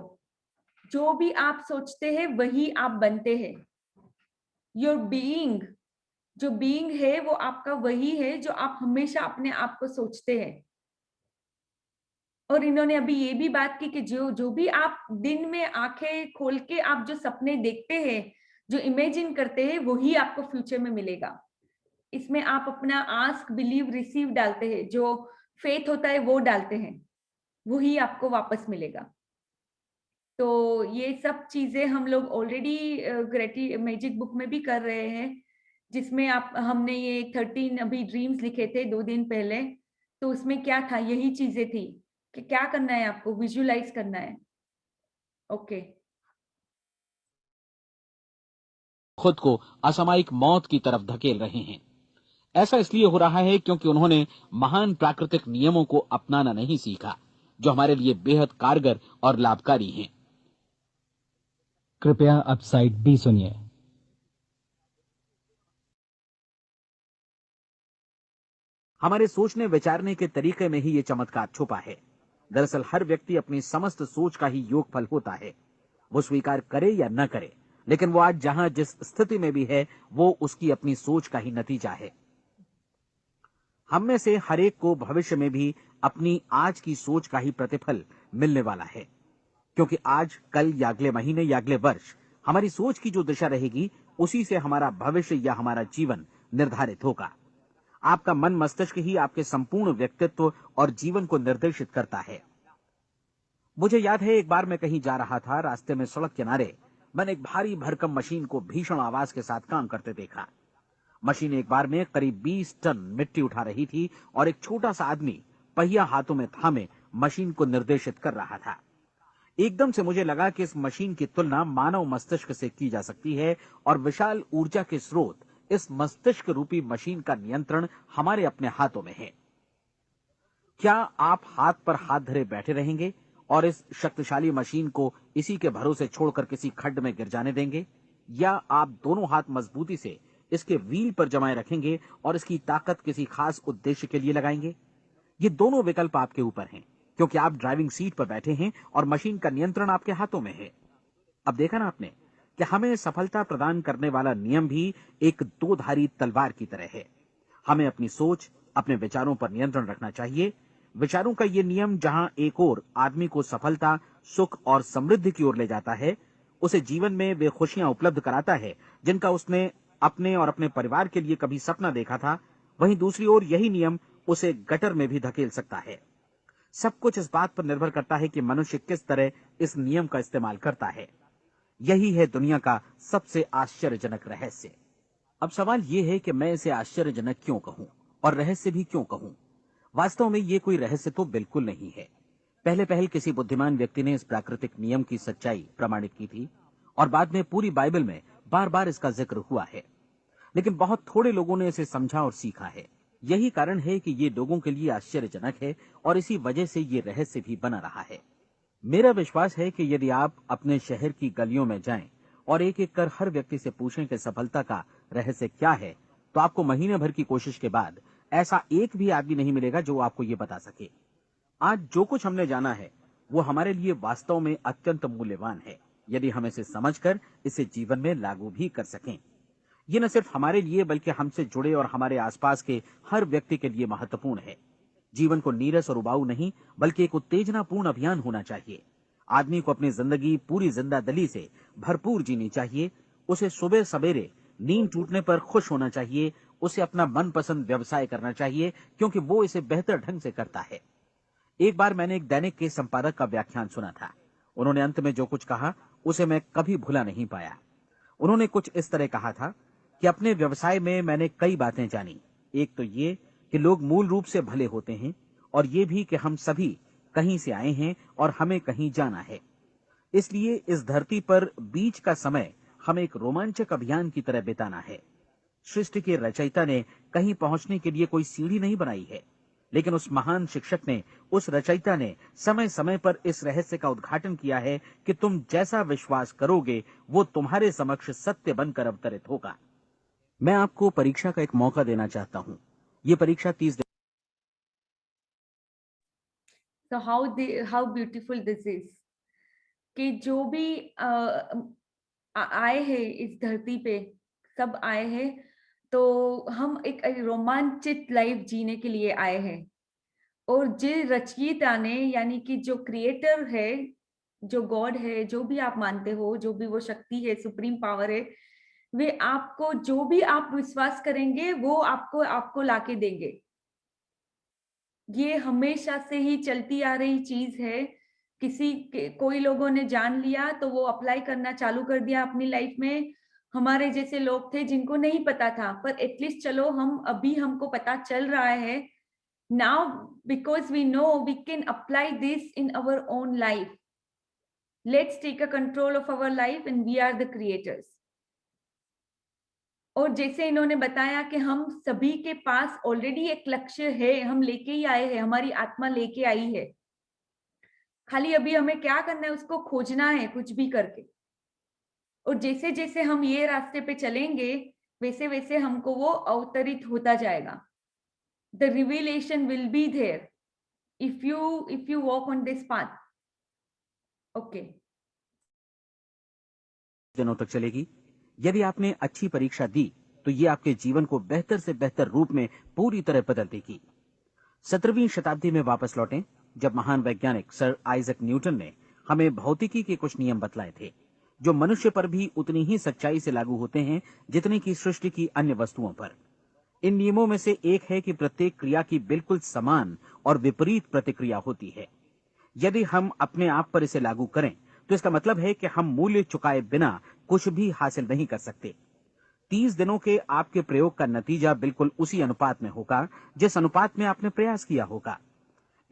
जो भी आप सोचते हैं वही आप बनते हैं। योर बीइंग, जो बीइंग है वो आपका वही है जो आप हमेशा अपने आप को सोचते हैं। और इन्होंने अभी ये भी बात की कि जो भी आप दिन में आंखें खोल के आप जो सपने देखते हैं, जो इमेजिन करते हैं, वही आपको फ्यूचर में मिलेगा। इसमें आप अपना आस्क बिलीव रिसीव डालते हैं, जो फेथ होता है वो डालते हैं, वही आपको वापस मिलेगा। तो ये सब चीजें हम लोग ऑलरेडी ग्रेटी मैजिक बुक में भी कर रहे हैं, जिसमें आप हमने ये 13 अभी ड्रीम्स लिखे थे 2 दिन पहले। तो उसमें क्या था, यही चीजें थी कि क्या करना है, आपको विजुअलाइज करना है। ओके, खुद को असामयिक मौत की तरफ धकेल रहे हैं। ऐसा इसलिए हो रहा है क्योंकि उन्होंने महान प्राकृतिक नियमों को अपनाना नहीं सीखा, जो हमारे लिए बेहद कारगर और लाभकारी हैं। कृपया अब साइड बी सुनिए। हमारे सोचने विचारने के तरीके में ही ये चमत्कार छुपा है। दरअसल हर व्यक्ति अपनी समस्त सोच का ही योगफल होता है। वो स्वीकार करे या न करे, लेकिन वो आज जहां जिस स्थिति में भी है, वो उसकी अपनी सोच का ही नतीजा है। हम में से हर एक को भविष्य में भी अपनी आज की सोच का ही प्रतिफल मिलने वाला है, क्योंकि आज, कल या अगले महीने या अगले वर्ष हमारी सोच की जो दिशा रहेगी, उसी से हमारा भविष्य या हमारा जीवन निर्धारित होगा। आपका मन मस्तिष्क ही आपके संपूर्ण व्यक्तित्व और जीवन को निर्देशित करता है। मुझे याद है, एक बार मैं कहीं जा रहा था, रास्ते में सड़क किनारे मैंने एक भारी भरकम मशीन को भीषण आवाज के साथ काम करते देखा। मशीन एक बार में करीब 20 टन मिट्टी उठा रही थी और एक छोटा सा आदमी पहिया हाथों में थामे मशीन को निर्देशित कर रहा था। एकदम से मुझे लगा कि इस मशीन की तुलना मानव मस्तिष्क से की जा सकती है और विशाल ऊर्जा के स्रोत इस मस्तिष्क रूपी मशीन का नियंत्रण हमारे अपने हाथों में है। क्या आप हाथ पर हाथ धरे बैठे रहेंगे और इस शक्तिशाली मशीन को इसी के भरोसे छोड़कर किसी खड्ड में गिर जाने देंगे, या आप दोनों हाथ मजबूती से इसके व्हील पर जमाए रखेंगे और इसकी ताकत किसी खास उद्देश्य के लिए लगाएंगे? ये दोनों विकल्प आपके ऊपर हैं, क्योंकि आप ड्राइविंग सीट पर बैठे हैं और मशीन का नियंत्रण आपके हाथों में है। अब देखा ना आपने कि हमें सफलता प्रदान करने वाला नियम भी एक दो-धारी तलवार की तरह है। हमें अपनी सोच, अपने विचारों पर नियंत्रण रखना चाहिए। विचारों का ये नियम जहां एक ओर आदमी को सफलता, सुख और समृद्धि की ओर ले जाता है, उसे जीवन में वे खुशियां उपलब्ध कराता है जिनका उसने अपने और अपने परिवार के लिए कभी सपना देखा था, वहीं दूसरी ओर यही नियम उसे गटर में भी धकेल सकता है। सब कुछ इस बात पर निर्भर करता है कि मनुष्य किस तरह इस नियम का इस्तेमाल करता है। यही है दुनिया का सबसे आश्चर्यजनक रहस्य। अब सवाल यह है कि मैं इसे आश्चर्यजनक क्यों कहूं और रहस्य भी क्यों कहूं। वास्तव में ये कोई रहस्य तो बिल्कुल नहीं है। पहले पहल किसी बुद्धिमान व्यक्ति ने इस प्राकृतिक नियम की सच्चाई प्रमाणित की थी और बाद में पूरी बाइबल में बार बार इसका जिक्र हुआ है, लेकिन बहुत थोड़े लोगों ने इसे समझा और सीखा है। यही कारण है कि ये लोगों के लिए आश्चर्यजनक है और इसी वजह से ये रहस्य भी बना रहा है। मेरा विश्वास है कि यदि आप अपने शहर की गलियों में जाएं और एक एक कर हर व्यक्ति से पूछें कि सफलता का रहस्य क्या है, तो आपको महीने भर की कोशिश के बाद ऐसा एक भी आदमी नहीं मिलेगा जो आपको ये बता सके। आज जो कुछ हमने जाना है वो हमारे लिए वास्तव में अत्यंत मूल्यवान है, यदि हम इसे समझकर इसे जीवन में लागू भी कर सकें। ये न सिर्फ हमारे लिए बल्कि हमसे जुड़े और हमारे आसपास के हर व्यक्ति के लिए महत्वपूर्ण है। जीवन को नीरस और उबाऊ नहीं बल्कि एक उत्तेजनापूर्ण अभियान होना चाहिए। आदमी को अपनी जिंदगी पूरी जिंदादिली से भरपूर जीनी चाहिए। उसे सुबह सवेरे नींद टूटने पर खुश होना चाहिए। उसे अपना मनपसंद व्यवसाय करना चाहिए, क्योंकि वो इसे बेहतर ढंग से करता है। एक बार मैंने एक दैनिक के संपादक का व्याख्यान सुना था। उन्होंने अंत में जो कुछ कहा उसे मैं कभी भुला नहीं पाया। उन्होंने कुछ इस तरह कहा था कि अपने व्यवसाय में मैंने कई बातें जानी। एक तो ये कि लोग मूल रूप से भले होते हैं, और ये भी कि हम सभी कहीं से आए हैं और हमें कहीं जाना है। इसलिए इस धरती पर बीच का समय हमें एक रोमांचक अभियान की तरह बिताना है। सृष्टि के रचयिता ने कहीं पहुंचने के लिए कोई सीढ़ी नहीं बनाई है, लेकिन उस महान शिक्षक ने, उस रचयिता ने समय समय पर इस रहस्य का उद्घाटन किया है कि तुम जैसा विश्वास करोगे वो तुम्हारे समक्ष सत्य बनकर अवतरित होगा। मैं आपको परीक्षा का एक मौका देना चाहता हूं। ये परीक्षा 30 दिन। So how beautiful this is कि जो भी आए हैं इस धरती पे, सब आए हैं, तो हम एक रोमांचित लाइफ जीने के लिए आए हैं। और जिस रचयिता ने, यानी कि जो क्रिएटर है, जो गॉड है, जो भी आप मानते हो, जो भी वो शक्ति है, सुप्रीम पावर है, वे आपको जो भी आप विश्वास करेंगे वो आपको आपको लाके देंगे। ये हमेशा से ही चलती आ रही चीज है। कोई लोगों ने जान लिया तो वो अप्लाई करना चालू कर दिया अपनी लाइफ में। हमारे जैसे लोग थे जिनको नहीं पता था, पर एटलीस्ट चलो हमको पता चल रहा है। Now, because we know we can apply this in our own life. Let's take a control of our life and we are the creators. और जैसे इन्होंने बताया कि हम सभी के पास ऑलरेडी एक लक्ष्य है, हम लेके ही आए हैं, हमारी आत्मा लेके आई है। खाली अभी हमें क्या करना है, उसको खोजना है कुछ भी करके। और जैसे जैसे हम ये रास्ते पे चलेंगे, वैसे वैसे हमको वो अवतरित होता जाएगा। The revelation will be there if you walk on this path. Okay. दिनों तक चलेगी। यदि आपने अच्छी परीक्षा दी तो ये आपके जीवन को बेहतर से बेहतर रूप में पूरी तरह बदल देगी। 17वीं शताब्दी में वापस लौटें, जब महान वैज्ञानिक सर आइजैक न्यूटन ने हमें भौतिकी के कुछ नियम बतलाए थे। जो मनुष्य पर भी उतनी ही सच्चाई से लागू होते हैं जितनी कि सृष्टि की अन्य वस्तुओं पर। इन नियमों में से एक है कि प्रत्येक क्रिया की बिल्कुल समान और विपरीत प्रतिक्रिया होती है। यदि हम अपने आप पर इसे लागू करें तो इसका मतलब है कि हम मूल्य चुकाए बिना कुछ भी हासिल नहीं कर सकते। 30 दिनों के आपके प्रयोग का नतीजा बिल्कुल उसी अनुपात में होगा जिस अनुपात में आपने प्रयास किया होगा।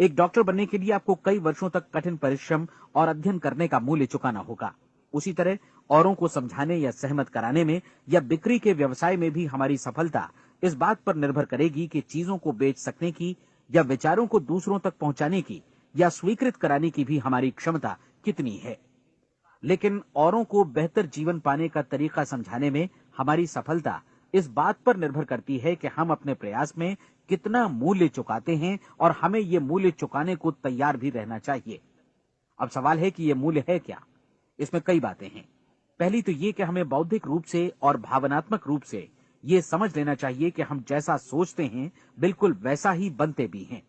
एक डॉक्टर बनने के लिए आपको कई वर्षों तक कठिन परिश्रम और अध्ययन करने का मूल्य चुकाना होगा। उसी तरह औरों को समझाने या सहमत कराने में या बिक्री के व्यवसाय में भी हमारी सफलता इस बात पर निर्भर करेगी कि चीजों को बेच सकने की या विचारों को दूसरों तक पहुंचाने की या स्वीकृत कराने की भी हमारी क्षमता कितनी है। लेकिन औरों को बेहतर जीवन पाने का तरीका समझाने में हमारी सफलता इस बात पर निर्भर करती है कि हम अपने प्रयास में कितना मूल्य चुकाते हैं और हमें यह मूल्य चुकाने को तैयार भी रहना चाहिए। अब सवाल है कि यह मूल्य है क्या? इसमें कई बातें हैं। पहली तो यह कि हमें बौद्धिक रूप से और भावनात्मक रूप से यह समझ लेना चाहिए कि हम जैसा सोचते हैं बिल्कुल वैसा ही बनते भी हैं।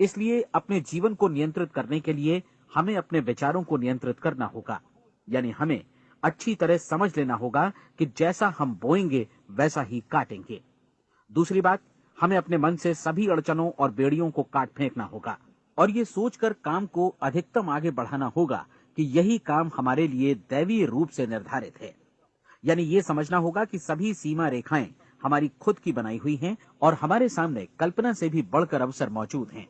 इसलिए अपने जीवन को नियंत्रित करने के लिए हमें अपने विचारों को नियंत्रित करना होगा। यानी हमें अच्छी तरह समझ लेना होगा कि जैसा हम बोएंगे वैसा ही काटेंगे। दूसरी बात, हमें अपने मन से सभी अड़चनों और बेड़ियों को काट फेंकना होगा और ये सोचकर काम को अधिकतम आगे बढ़ाना होगा कि यही काम हमारे लिए दैवीय रूप से निर्धारित है। यानी ये समझना होगा कि सभी सीमा रेखाएं हमारी खुद की बनाई हुई हैं और हमारे सामने कल्पना से भी बढ़कर अवसर मौजूद हैं।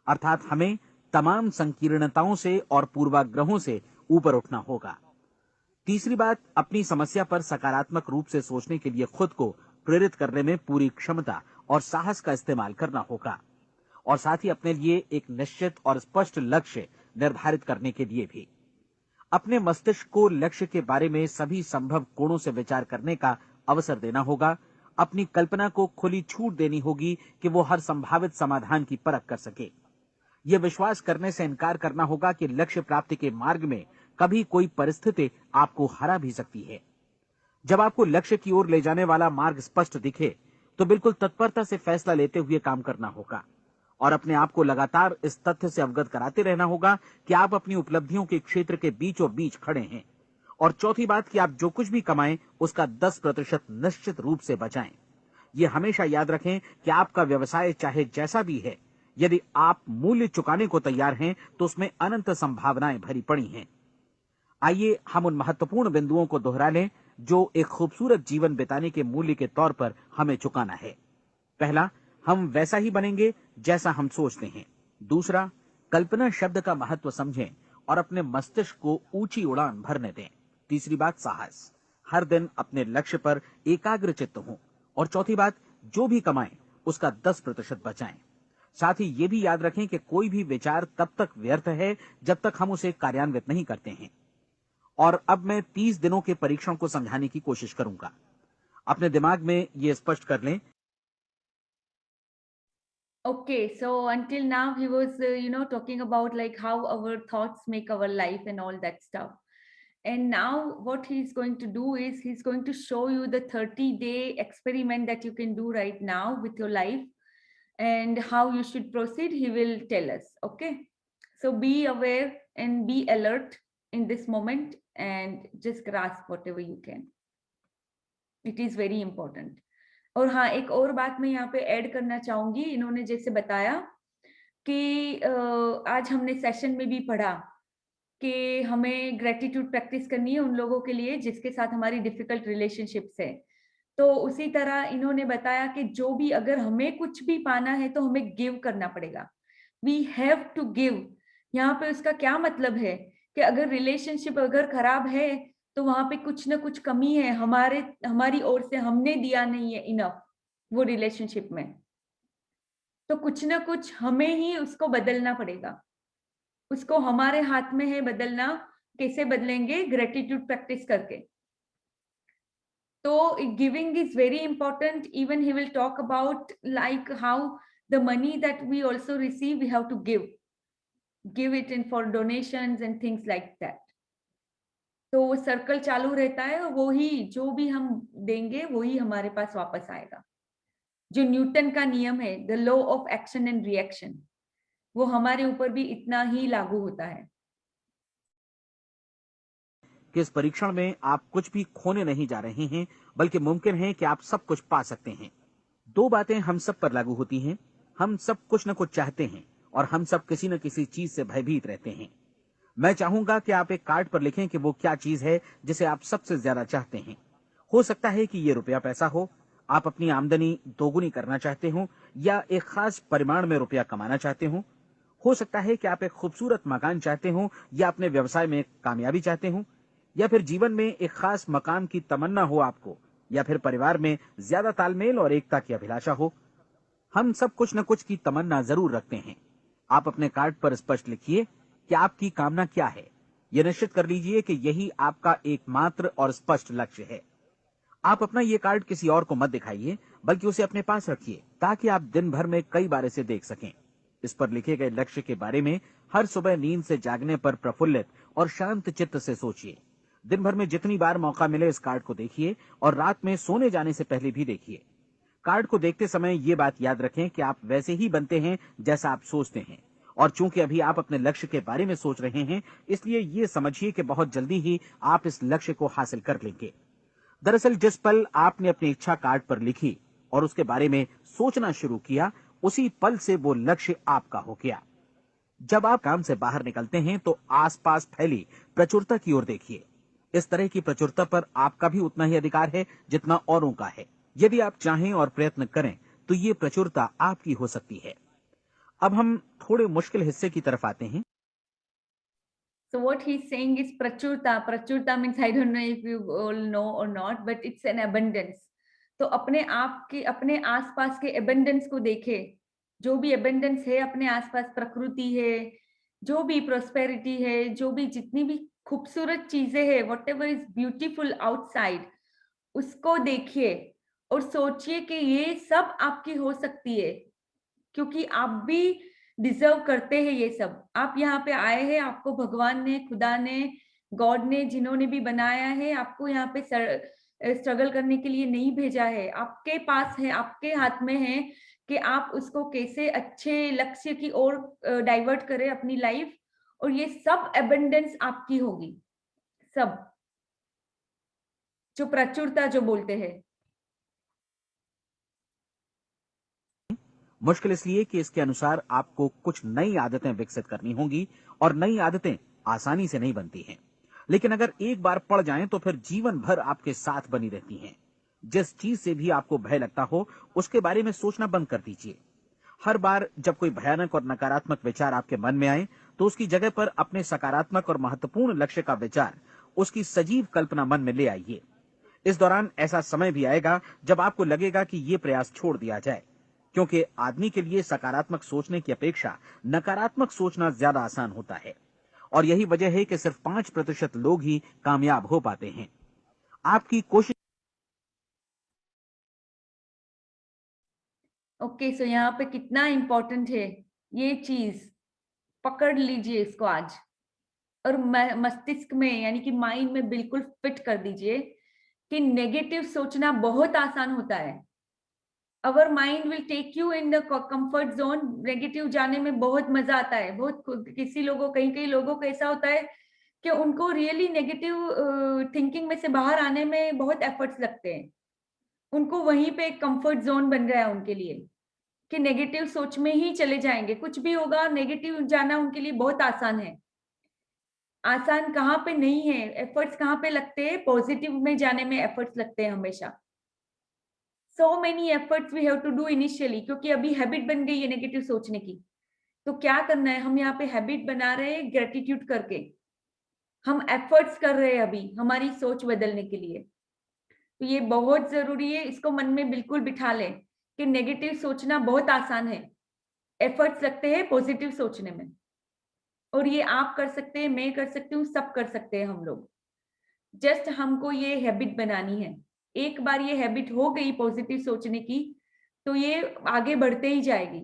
अर्थात हमें तमाम संकीर्णताओं से और पूर्वाग्रहों से ऊपर उठना होगा। तीसरी बात, अपनी समस्या पर सकारात्मक रूप से सोचने के लिए खुद को प्रेरित करने में पूरी क्षमता और साहस का इस्तेमाल करना होगा और साथ ही अपने लिए एक निश्चित और स्पष्ट लक्ष्य निर्धारित करने के लिए भी अपने मस्तिष्क को लक्ष्य के बारे में सभी संभव कोणों से विचार करने का अवसर देना होगा। अपनी कल्पना को खुली छूट देनी होगी कि वो हर संभावित समाधान की परख कर सके। यह विश्वास करने से इनकार करना होगा कि लक्ष्य प्राप्ति के मार्ग में कभी कोई परिस्थिति आपको हरा भी सकती है। जब आपको लक्ष्य की ओर ले जाने वाला मार्ग स्पष्ट दिखे तो बिल्कुल तत्परता से फैसला लेते हुए काम करना होगा और अपने आप को लगातार इस तथ्य से अवगत कराते रहना होगा कि आप अपनी उपलब्धियों के क्षेत्र के बीचों बीच खड़े हैं। और चौथी बात कि आप जो कुछ भी कमाएं उसका 10% निश्चित रूप से बचाएं। यह हमेशा याद रखें कि आपका व्यवसाय चाहे जैसा भी है, यदि आप मूल्य चुकाने को तैयार हैं तो उसमें अनंत संभावनाएं भरी पड़ी हैं। आइए हम उन महत्वपूर्ण बिंदुओं को दोहरा लें जो एक खूबसूरत जीवन बिताने के मूल्य के तौर पर हमें चुकाना है। पहला, हम वैसा ही बनेंगे जैसा हम सोचते हैं। दूसरा, कल्पना शब्द का महत्व समझें और अपने मस्तिष्क को ऊंची उड़ान भरने दें। तीसरी बात, साहस, हर दिन अपने लक्ष्य पर एकाग्र चित्त हों। और चौथी बात, जो भी कमाएं उसका 10% बचाएं। साथ ही ये भी याद रखें कि कोई भी विचार तब तक व्यर्थ है जब तक हम उसे कार्यान्वित नहीं करते हैं। और अब मैं 30 दिनों के परीक्षण को समझाने की कोशिश करूंगा। अपने दिमाग में ये स्पष्ट कर लें। Okay, so until now he was, talking about like how our thoughts make our life and all that stuff. And now what he's going to do is he's going to show you the 30-day experiment that you can do right now with your life and how you should proceed. He will tell us. Okay, so be aware and be alert in this moment and just grasp whatever you can. It is very important. और हाँ, एक और बात मैं यहाँ पे ऐड करना चाहूंगी। इन्होंने जैसे बताया कि आज हमने सेशन में भी पढ़ा कि हमें ग्रेटिट्यूड प्रैक्टिस करनी है उन लोगों के लिए जिसके साथ हमारी डिफिकल्ट रिलेशनशिप्स है। तो उसी तरह इन्होंने बताया कि जो भी अगर हमें कुछ भी पाना है तो हमें गिव करना पड़ेगा। We have to give. यहाँ पे उसका क्या मतलब है कि अगर रिलेशनशिप अगर खराब है तो वहां पे कुछ ना कुछ कमी है, हमारी ओर से हमने दिया नहीं है इनफ वो रिलेशनशिप में, तो कुछ ना कुछ हमें ही उसको बदलना पड़ेगा। उसको हमारे हाथ में है बदलना। कैसे बदलेंगे? ग्रेटिट्यूड प्रैक्टिस करके। तो giving is very important. Even he will talk about like how the money that we also receive we have to give it in for donations and things like that. तो वो सर्कल चालू रहता है और वो ही जो भी हम देंगे वो ही हमारे पास वापस आएगा। जो न्यूटन का नियम है, the law of action and reaction, वो हमारे ऊपर भी इतना ही लागू होता है। कि इस परीक्षण में आप कुछ भी खोने नहीं जा रहे हैं, बल्कि मुमकिन है कि आप सब कुछ पा सकते हैं। दो बातें हम सब पर लागू होती हैं। हम सब कुछ न कुछ चाहते हैं और हम सब किसी न किसी चीज से भयभीत रहते हैं। मैं चाहूंगा कि आप एक कार्ड पर लिखें कि वो क्या चीज है जिसे आप सबसे ज्यादा चाहते हैं। हो सकता है कि ये रुपया पैसा हो, आप अपनी आमदनी दोगुनी करना चाहते हो, या एक खास परिमाण में रुपया कमाना चाहते हो सकता है कि आप एक खूबसूरत मकान चाहते हो, या अपने व्यवसाय में कामयाबी चाहते हो, या फिर जीवन में एक खास मकाम की तमन्ना हो आपको, या फिर परिवार में ज्यादा तालमेल और एकता की अभिलाषा हो। हम सब कुछ न कुछ की तमन्ना जरूर रखते हैं। आप अपने कार्ड पर स्पष्ट लिखिए कि आपकी कामना क्या है। यह निश्चित कर लीजिए कि यही आपका एकमात्र और स्पष्ट लक्ष्य है। आप अपना ये कार्ड किसी और को मत दिखाइए, बल्कि उसे अपने पास रखिए, ताकि आप दिन भर में कई बार इसे देख सकें। इस पर लिखे गए लक्ष्य के बारे में हर सुबह नींद से जागने पर प्रफुल्लित और शांत चित्त से सोचिए। दिन भर में जितनी बार मौका मिले इस कार्ड को देखिए, और रात में सोने जाने से पहले भी देखिए। कार्ड को देखते समय ये बात याद रखें कि आप वैसे ही बनते हैं जैसा आप सोचते हैं, और चूंकि अभी आप अपने लक्ष्य के बारे में सोच रहे हैं, इसलिए ये समझिए कि बहुत जल्दी ही आप इस लक्ष्य को हासिल कर लेंगे। दरअसल जिस पल आपने अपनी इच्छा कार्ड पर लिखी और उसके बारे में सोचना शुरू किया, उसी पल से वो लक्ष्य आपका हो गया। जब आप काम से बाहर निकलते हैं तो आसपास फैली प्रचुरता की ओर देखिए। इस तरह की प्रचुरता पर आपका भी उतना ही अधिकार है जितना औरों का है। यदि आप चाहें और प्रयत्न करें तो ये प्रचुरता आपकी हो सकती है। अब हम थोड़े मुश्किल हिस्से की तरफ आते हैं। So what he's saying is prachurta. Prachurta means, I don't know if you all know or not, but it's an abundance. तो अपने आप के, अपने आसपास के abundance को देखे। जो भी abundance है अपने आसपास, प्रकृति है, जो भी prosperity है, जो भी जितनी भी खूबसूरत चीजें हैं, whatever is beautiful outside, उसको देखिए और सोचिए कि ये सब आपकी हो सकती है, क्योंकि आप भी डिजर्व करते हैं ये सब। आप यहाँ पे आए हैं, आपको भगवान ने, खुदा ने, गॉड ने, जिन्होंने भी बनाया है, आपको यहाँ पे स्ट्रगल करने के लिए नहीं भेजा है। आपके पास है, आपके हाथ में है कि आप उसको कैसे अच्छे लक्ष्य की ओर डाइवर्ट करें अपनी लाइफ, और ये सब एबंडेंस आपकी होगी। सब जो प्रचुरता जो बोलते हैं। मुश्किल इसलिए कि इसके अनुसार आपको कुछ नई आदतें विकसित करनी होंगी, और नई आदतें आसानी से नहीं बनती हैं। लेकिन अगर एक बार पड़ जाएं तो फिर जीवन भर आपके साथ बनी रहती हैं। जिस चीज से भी आपको भय लगता हो, उसके बारे में सोचना बंद कर दीजिए। हर बार जब कोई भयानक और नकारात्मक विचार आपके मन में आए, तो उसकी जगह पर अपने सकारात्मक और महत्वपूर्ण लक्ष्य का विचार, उसकी सजीव कल्पना मन में ले आइए। इस दौरान ऐसा समय भी आएगा जब आपको लगेगा कि ये प्रयास छोड़ दिया जाए, क्योंकि आदमी के लिए सकारात्मक सोचने की अपेक्षा नकारात्मक सोचना ज्यादा आसान होता है। और यही वजह है कि सिर्फ 5% लोग ही कामयाब हो पाते हैं। आपकी कोशिश। ओके, सो यहाँ पे कितना इम्पोर्टेंट है ये चीज, पकड़ लीजिए इसको आज, और मस्तिष्क में यानी कि माइंड में बिल्कुल फिट कर दीजिए कि नेगेटिव सोचना बहुत आसान होता है। Our mind will take you in the comfort zone. Negative जाने में बहुत मजा आता है। बहुत किसी लोगों, कई कई लोगों को ऐसा होता है कि उनको रियली नेगेटिव थिंकिंग में से बाहर आने में बहुत एफर्ट्स लगते हैं। उनको वहीं पे एक कंफर्ट जोन बन गया है उनके लिए कि नेगेटिव सोच में ही चले जाएंगे, कुछ भी होगा, नेगेटिव जाना उनके लिए बहुत आसान है। आसान कहाँ पे नहीं है, एफर्ट्स कहाँ पे लगते हैं, पॉजिटिव में जाने में एफर्ट्स लगते हैं हमेशा। So many efforts we have to do initially, क्योंकि अभी हैबिट बन गई है नेगेटिव सोचने की। तो क्या करना है, हम यहाँ पे हैबिट बना रहे हैं ग्रेटिट्यूड करके। हम एफर्ट्स कर रहे हैं अभी हमारी सोच बदलने के लिए। तो ये बहुत जरूरी है, इसको मन में बिल्कुल बिठा लें कि नेगेटिव सोचना बहुत आसान है, एफर्ट्स लगते हैं पॉजिटिव सोचने में। और ये आप कर सकते हैं, मैं कर सकती हूँ, सब कर सकते हैं हम लोग। जस्ट हमको ये हैबिट बनानी है। एक बार ये हैबिट हो गई पॉजिटिव सोचने की, तो ये आगे बढ़ते ही जाएगी।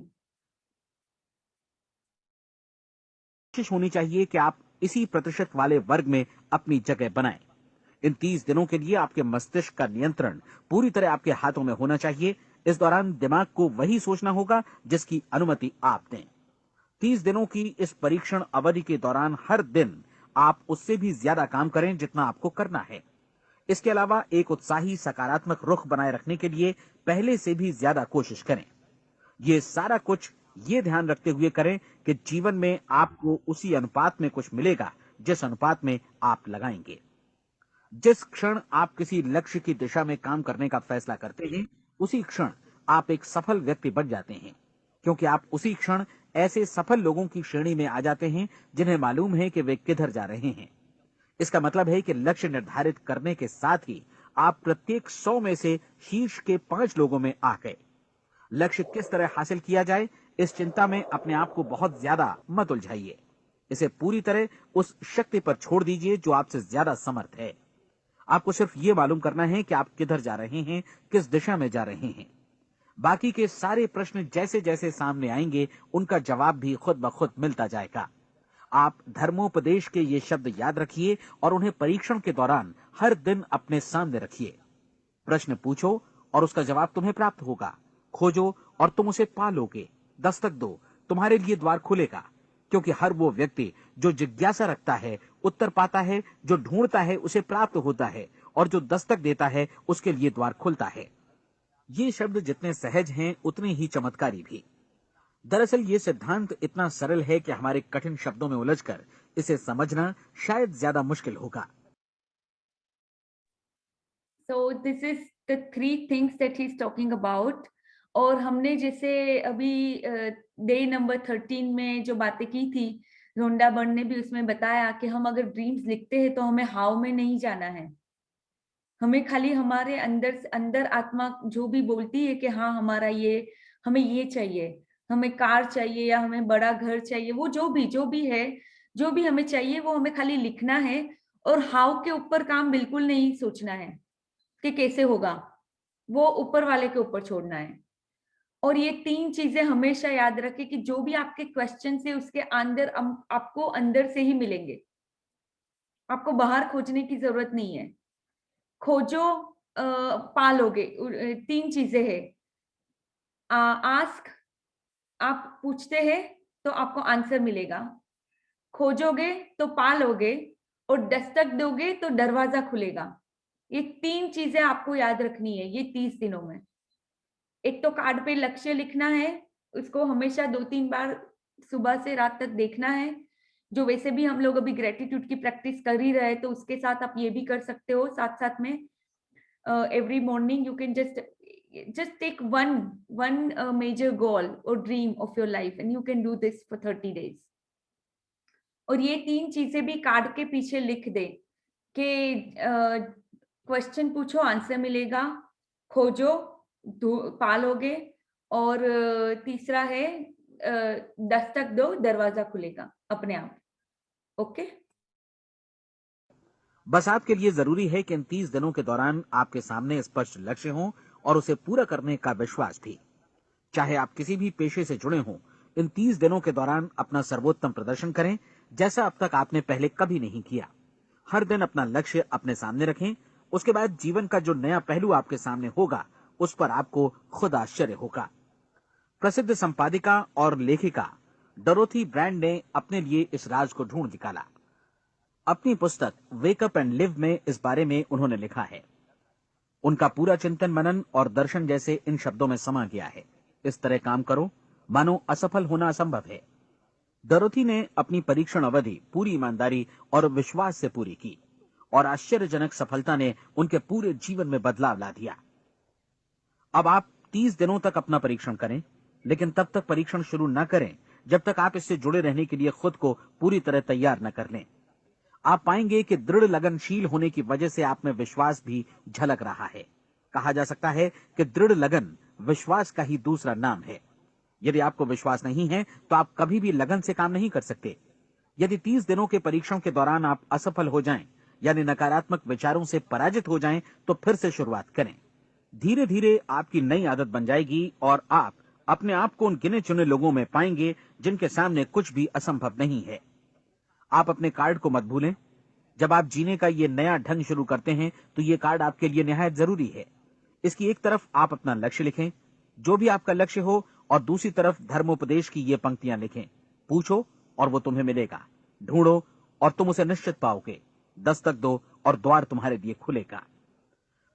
कोशिश होनी चाहिए कि आप इसी प्रतिशत वाले वर्ग में अपनी जगह बनाएं। इन 30 दिनों के लिए आपके मस्तिष्क का नियंत्रण पूरी तरह आपके हाथों में होना चाहिए। इस दौरान दिमाग को वही सोचना होगा जिसकी अनुमति आप दें। 30 दिनों की इस परीक्षण अवधि के दौरान हर दिन आप उससे भी ज्यादा काम करें जितना आपको करना है। इसके अलावा एक उत्साही सकारात्मक रुख बनाए रखने के लिए पहले से भी ज्यादा कोशिश करें। ये सारा कुछ ये ध्यान रखते हुए करें कि जीवन में आपको उसी अनुपात में कुछ मिलेगा जिस अनुपात में आप लगाएंगे। जिस क्षण आप किसी लक्ष्य की दिशा में काम करने का फैसला करते हैं, उसी क्षण आप एक सफल व्यक्ति बन जाते हैं, क्योंकि आप उसी क्षण ऐसे सफल लोगों की श्रेणी में आ जाते हैं जिन्हें मालूम है कि वे किधर जा रहे हैं। इसका मतलब है कि लक्ष्य निर्धारित करने के साथ ही आप प्रत्येक 100 में से शीर्ष के 5 लोगों में आ गए। लक्ष्य किस तरह हासिल किया जाए, इस चिंता में अपने आप को बहुत ज्यादा मत उलझाइए। इसे पूरी तरह उस शक्ति पर छोड़ दीजिए जो आपसे ज्यादा समर्थ है। आपको सिर्फ ये मालूम करना है कि आप किधर जा रहे हैं, किस दिशा में जा रहे हैं। बाकी के सारे प्रश्न जैसे जैसे सामने आएंगे, उनका जवाब भी खुद ब खुद मिलता जाएगा। आप धर्मोपदेश के ये शब्द याद रखिए और उन्हें परीक्षण के दौरान हर दिन अपने सामने रखिए। प्रश्न पूछो और उसका जवाब तुम्हें प्राप्त होगा। खोजो और तुम उसे पा लोगे। दस्तक दो, तुम्हारे लिए द्वार खुलेगा, क्योंकि हर वो व्यक्ति जो जिज्ञासा रखता है उत्तर पाता है, जो ढूंढता है उसे प्राप्त होता है, और जो दस्तक देता है उसके लिए द्वार खुलता है। ये शब्द जितने सहज हैं उतने ही चमत्कारी भी। दरअसल ये सिद्धांत इतना सरल है कि हमारे कठिन शब्दों में उलझकर इसे समझना शायद ज्यादा मुश्किल होगा। So this is the 3 things that he's talking about. और हमने जैसे अभी डे नंबर 13 में जो बातें की थी, रोंडा बर्न ने भी उसमें बताया कि हम अगर ड्रीम्स लिखते हैं तो हमें हाउ में नहीं जाना है। हमें खाली हमारे अंदर आत्मा जो भी बोलती है कि हाँ हमारा ये, हमें ये चाहिए, हमें कार चाहिए या हमें बड़ा घर चाहिए, वो जो भी है, जो भी हमें चाहिए वो हमें खाली लिखना है। और हाउ के ऊपर काम बिल्कुल नहीं सोचना है कि कैसे होगा, वो ऊपर वाले के ऊपर छोड़ना है। और ये 3 चीजें हमेशा याद रखें कि जो भी आपके क्वेश्चन है उसके अंदर आपको अंदर से ही मिलेंगे, आपको बाहर खोजने की जरूरत नहीं है। खोजो, पालोगे। 3 चीजें हैं। आस्क, आप पूछते हैं तो आपको आंसर मिलेगा। खोजोगे तो पालोगे, और दस्तक दोगे तो दरवाजा खुलेगा। ये 3 चीजें आपको याद रखनी है ये 30 दिनों में। एक तो कार्ड पे लक्ष्य लिखना है, उसको हमेशा 2-3 बार सुबह से रात तक देखना है, जो वैसे भी हम लोग अभी ग्रेटिट्यूड की प्रैक्टिस कर ही रहे हैं, तो उसके साथ आप ये भी कर सकते हो साथ साथ में। every morning you can just take one major goal or dream of your life and you can do this for 30 days। और ये 3 चीजें भी कार्ड के पीछे लिख दे कि क्वेश्चन पूछो आंसर मिलेगा, खोजो पालोगे, और तीसरा है दस्तक दो दरवाजा खुलेगा अपने आप। ओके। बस आपके लिए जरूरी है कि इन 30 दिनों के दौरान आपके सामने स्पष्ट लक्ष्य हो और उसे पूरा करने का विश्वास भी। चाहे आप किसी भी पेशे से जुड़े हों, इन 30 दिनों के दौरान अपना सर्वोत्तम प्रदर्शन करें, जैसा अब तक आपने पहले कभी नहीं किया। हर दिन अपना लक्ष्य अपने सामने रखें। उसके बाद जीवन का जो नया पहलू आपके सामने होगा, उस पर आपको खुद आश्चर्य होगा। प्रसिद्ध संपादिका और लेखिका डोरोथी ब्रैंड ने अपने लिए इस राज को ढूंढ निकाला। अपनी पुस्तक वेक अप एंड लिव में इस बारे में उन्होंने लिखा है। उनका पूरा चिंतन मनन और दर्शन जैसे इन शब्दों में समा गया है। इस तरह काम करो मानो असफल होना असंभव है। डोरोथी ने अपनी परीक्षण अवधि पूरी ईमानदारी और विश्वास से पूरी की, और आश्चर्यजनक सफलता ने उनके पूरे जीवन में बदलाव ला दिया। अब आप 30 दिनों तक अपना परीक्षण करें, लेकिन तब तक परीक्षण शुरू न करें जब तक आप इससे जुड़े रहने के लिए खुद को पूरी तरह तैयार न कर लें। आप पाएंगे कि दृढ़ लगनशील होने की वजह से आप में विश्वास भी झलक रहा है। कहा जा सकता है कि दृढ़ लगन विश्वास का ही दूसरा नाम है। यदि आपको विश्वास नहीं है तो आप कभी भी लगन से काम नहीं कर सकते। यदि 30 दिनों के परीक्षण के दौरान आप असफल हो जाएं, यानी नकारात्मक विचारों से पराजित हो जाएं, तो फिर से शुरुआत करें। धीरे धीरे आपकी नई आदत बन जाएगी और आप अपने आप को उन गिने चुने लोगों में पाएंगे जिनके सामने कुछ भी असंभव नहीं है। आप अपने कार्ड को मत भूलें। जब आप जीने का ये नया ढंग शुरू करते हैं तो ये कार्ड आपके लिए निहायत जरूरी है। इसकी एक तरफ आप अपना लक्ष्य लिखें, जो भी आपका लक्ष्य हो, और दूसरी तरफ धर्मोपदेश की ये पंक्तियां लिखें। पूछो और वो तुम्हें मिलेगा, ढूंढो और तुम उसे निश्चित पाओगे। दस्तक दो और द्वार तुम्हारे लिए खुलेगा।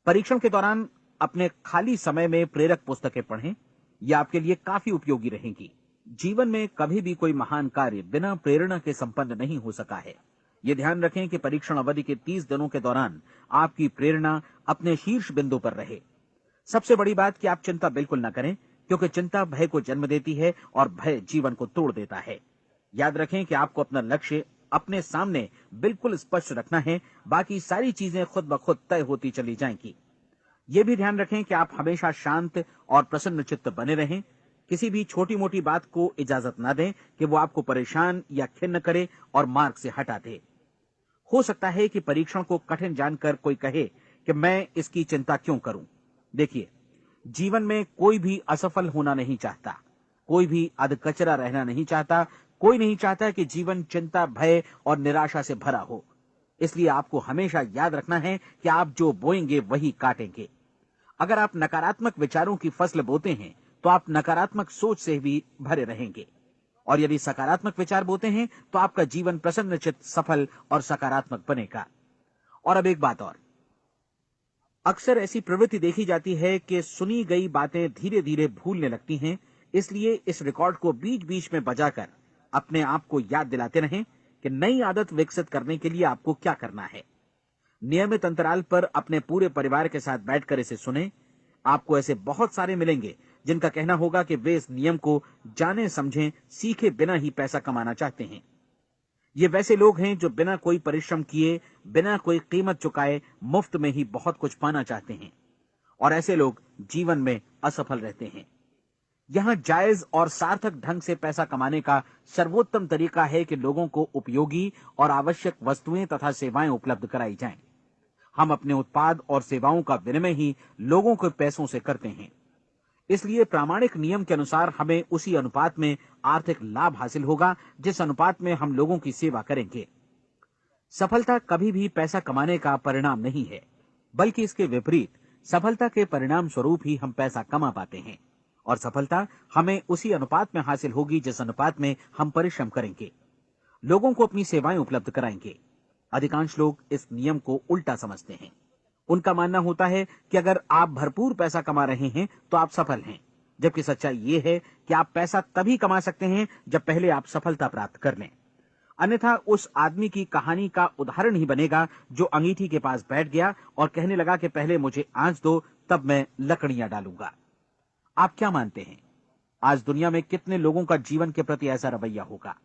परीक्षण के दौरान अपने खाली समय में प्रेरक पुस्तकें पढ़ें, यह आपके लिए काफी उपयोगी रहेंगी। जीवन में कभी भी कोई महान कार्य बिना प्रेरणा के संपन्न नहीं हो सका है। यह ध्यान रखें कि परीक्षण अवधि के 30 दिनों के दौरान आपकी प्रेरणा अपने शीर्ष बिंदु पर रहे। सबसे बड़ी बात कि आप चिंता बिल्कुल न करें, क्योंकि चिंता भय को जन्म देती है और भय जीवन को तोड़ देता है। याद रखें कि आपको अपना लक्ष्य अपने सामने बिल्कुल स्पष्ट रखना है, बाकी सारी चीजें खुद ब खुद तय होती चली जाएंगी। यह भी ध्यान रखें कि आप हमेशा शांत और प्रसन्न चित्त बने रहें। किसी भी छोटी मोटी बात को इजाजत ना दें कि वो आपको परेशान या खिन्न करे और मार्ग से हटा दे। हो सकता है कि परीक्षण को कठिन जानकर कोई कहे कि मैं इसकी चिंता क्यों करूं। देखिए, जीवन में कोई भी असफल होना नहीं चाहता, कोई भी अधकचरा रहना नहीं चाहता, कोई नहीं चाहता कि जीवन चिंता, भय और निराशा से भरा हो। इसलिए आपको हमेशा याद रखना है कि आप जो बोएंगे वही काटेंगे। अगर आप नकारात्मक विचारों की फसल बोते हैं तो आप नकारात्मक सोच से भी भरे रहेंगे, और यदि सकारात्मक विचार बोते हैं तो आपका जीवन प्रसन्नचित्त, सफल और सकारात्मक बनेगा। और अब एक बात और, अक्सर ऐसी प्रवृत्ति देखी जाती है कि सुनी गई बातें धीरे धीरे भूलने लगती हैं। इसलिए इस रिकॉर्ड को बीच बीच में बजाकर अपने आप को याद दिलाते रहें कि नई आदत विकसित करने के लिए आपको क्या करना है। नियमित अंतराल पर अपने पूरे परिवार के साथ बैठकर इसे सुनें। आपको ऐसे बहुत सारे मिलेंगे जिनका कहना होगा कि वे इस नियम को जाने समझें सीखे बिना ही पैसा कमाना चाहते हैं। ये वैसे लोग हैं जो बिना कोई परिश्रम किए, बिना कोई कीमत चुकाए मुफ्त में ही बहुत कुछ पाना चाहते हैं, और ऐसे लोग जीवन में असफल रहते हैं। यहां जायज और सार्थक ढंग से पैसा कमाने का सर्वोत्तम तरीका है कि लोगों को उपयोगी और आवश्यक वस्तुएं तथा सेवाएं उपलब्ध कराई जाएं। हम अपने उत्पाद और सेवाओं का विनिमय ही लोगों के पैसों से करते हैं। इसलिए प्रामाणिक नियम के अनुसार हमें उसी अनुपात में आर्थिक लाभ हासिल होगा जिस अनुपात में हम लोगों की सेवा करेंगे। सफलता कभी भी पैसा कमाने का परिणाम नहीं है, बल्कि इसके विपरीत सफलता के परिणाम स्वरूप ही हम पैसा कमा पाते हैं, और सफलता हमें उसी अनुपात में हासिल होगी जिस अनुपात में हम परिश्रम करेंगे, लोगों को अपनी सेवाएं उपलब्ध कराएंगे। अधिकांश लोग इस नियम को उल्टा समझते हैं। उनका मानना होता है कि अगर आप भरपूर पैसा कमा रहे हैं तो आप सफल हैं, जबकि सच्चाई यह है कि आप पैसा तभी कमा सकते हैं जब पहले आप सफलता प्राप्त कर लें। अन्यथा उस आदमी की कहानी का उदाहरण ही बनेगा जो अंगीठी के पास बैठ गया और कहने लगा कि पहले मुझे आंच दो, तब मैं लकड़ियां डालूंगा। आप क्या मानते हैं, आज दुनिया में कितने लोगों का जीवन के प्रति ऐसा रवैया होगा?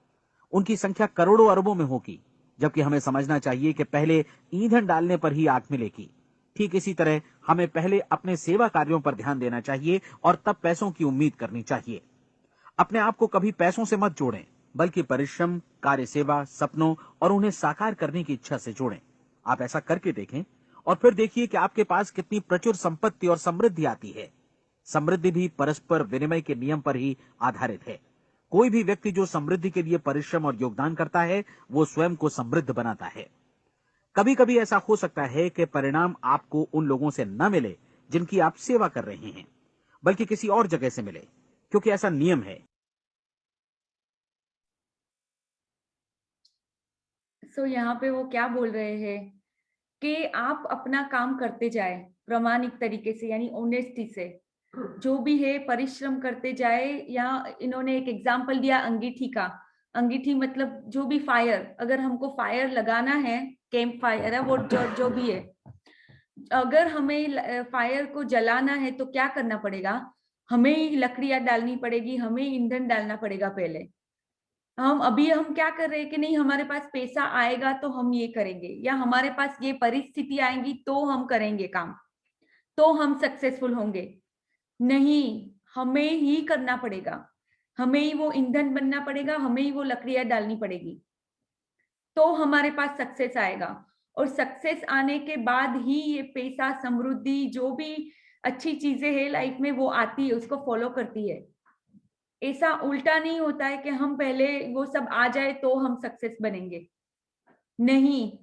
उनकी संख्या करोड़ों अरबों में होगी, जबकि हमें समझना चाहिए कि पहले ईंधन डालने पर ही आग मिलेगी। ठीक इसी तरह हमें पहले अपने सेवा कार्यों पर ध्यान देना चाहिए और तब पैसों की उम्मीद करनी चाहिए। अपने आप को कभी पैसों से मत जोड़ें, बल्कि परिश्रम, कार्य सेवा, सपनों और उन्हें साकार करने की इच्छा से जोड़ें। आप ऐसा करके देखें और फिर देखिए कि आपके पास कितनी प्रचुर संपत्ति और समृद्धि आती है। समृद्धि भी परस्पर विनिमय के नियम पर ही आधारित है। कोई भी व्यक्ति जो समृद्धि के लिए परिश्रम और योगदान करता है, वो स्वयं को समृद्ध बनाता है। कभी कभी ऐसा हो सकता है कि परिणाम आपको उन लोगों से न मिले जिनकी आप सेवा कर रहे हैं, बल्कि किसी और जगह से मिले, क्योंकि ऐसा नियम है। यहाँ पे वो क्या बोल रहे हैं कि आप अपना काम करते जाए प्रामाणिक तरीके से, यानी ऑनेस्टी से, जो भी है परिश्रम करते जाए। या इन्होंने एक एग्जाम्पल दिया अंगीठी का। अंगीठी मतलब जो भी फायर, अगर हमको फायर लगाना है, कैंप फायर है वो, जो भी है, अगर हमें फायर को जलाना है तो क्या करना पड़ेगा? हमें ही लकड़ियां डालनी पड़ेगी, हमें ईंधन डालना पड़ेगा पहले। हम क्या कर रहे हैं कि नहीं, हमारे पास पैसा आएगा तो हम ये करेंगे, या हमारे पास ये परिस्थिति आएंगी तो हम करेंगे काम, तो हम सक्सेसफुल होंगे। नहीं, हमें ही करना पड़ेगा, हमें ही वो ईंधन बनना पड़ेगा, हमें ही वो लकड़ियां डालनी पड़ेगी, तो हमारे पास सक्सेस आएगा। और सक्सेस आने के बाद ही ये पैसा, समृद्धि, जो भी अच्छी चीजें हैं लाइफ में वो आती है, उसको फॉलो करती है। ऐसा उल्टा नहीं होता है कि हम पहले वो सब आ जाए तो हम सक्सेस बनेंगे, नहीं।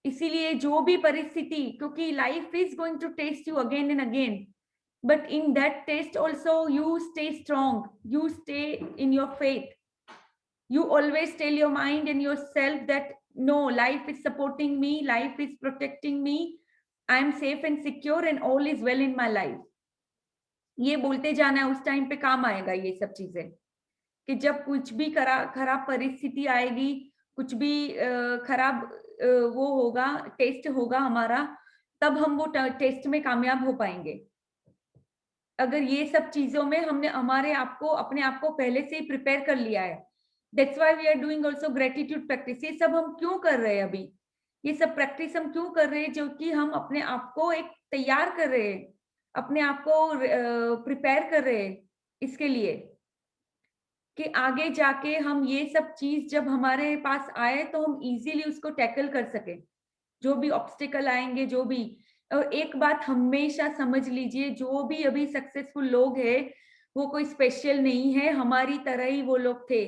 इसीलिए जो भी परिस्थिति, क्योंकि life is going to test you again and again, but in that test also you stay strong, you stay in your faith, You always tell your mind and yourself that no, life is supporting me, life is protecting me, I am safe and secure and all is well in my life. ये बोलते जाना है, उस टाइम पे काम आएगा ये सब चीजें, कि जब कुछ भी खराब परिस्थिति आएगी, कुछ भी खराब वो होगा, टेस्ट होगा हमारा, तब हम वो टेस्ट में कामयाब हो पाएंगे। अगर ये सब चीजों में हमने अपने आप को पहले से ही प्रिपेयर कर लिया है। That's why we are doing also gratitude practice. ये सब हम क्यों कर रहे हैं अभी? ये सब प्रैक्टिस हम क्यों कर रहे हैं? जो कि हम अपने आप को एक तैयार कर रहे हैं, अपने आप को प्रिपेयर कर रहे हैं इसके लिए कि आगे जाके हम ये सब चीज जब हमारे पास आए तो हम इजीली उसको टैकल कर सके, जो भी ऑब्स्टिकल आएंगे, जो भी। और एक बात हमेशा समझ लीजिए, जो भी अभी सक्सेसफुल लोग हैं वो कोई स्पेशल नहीं है, हमारी तरह ही वो लोग थे।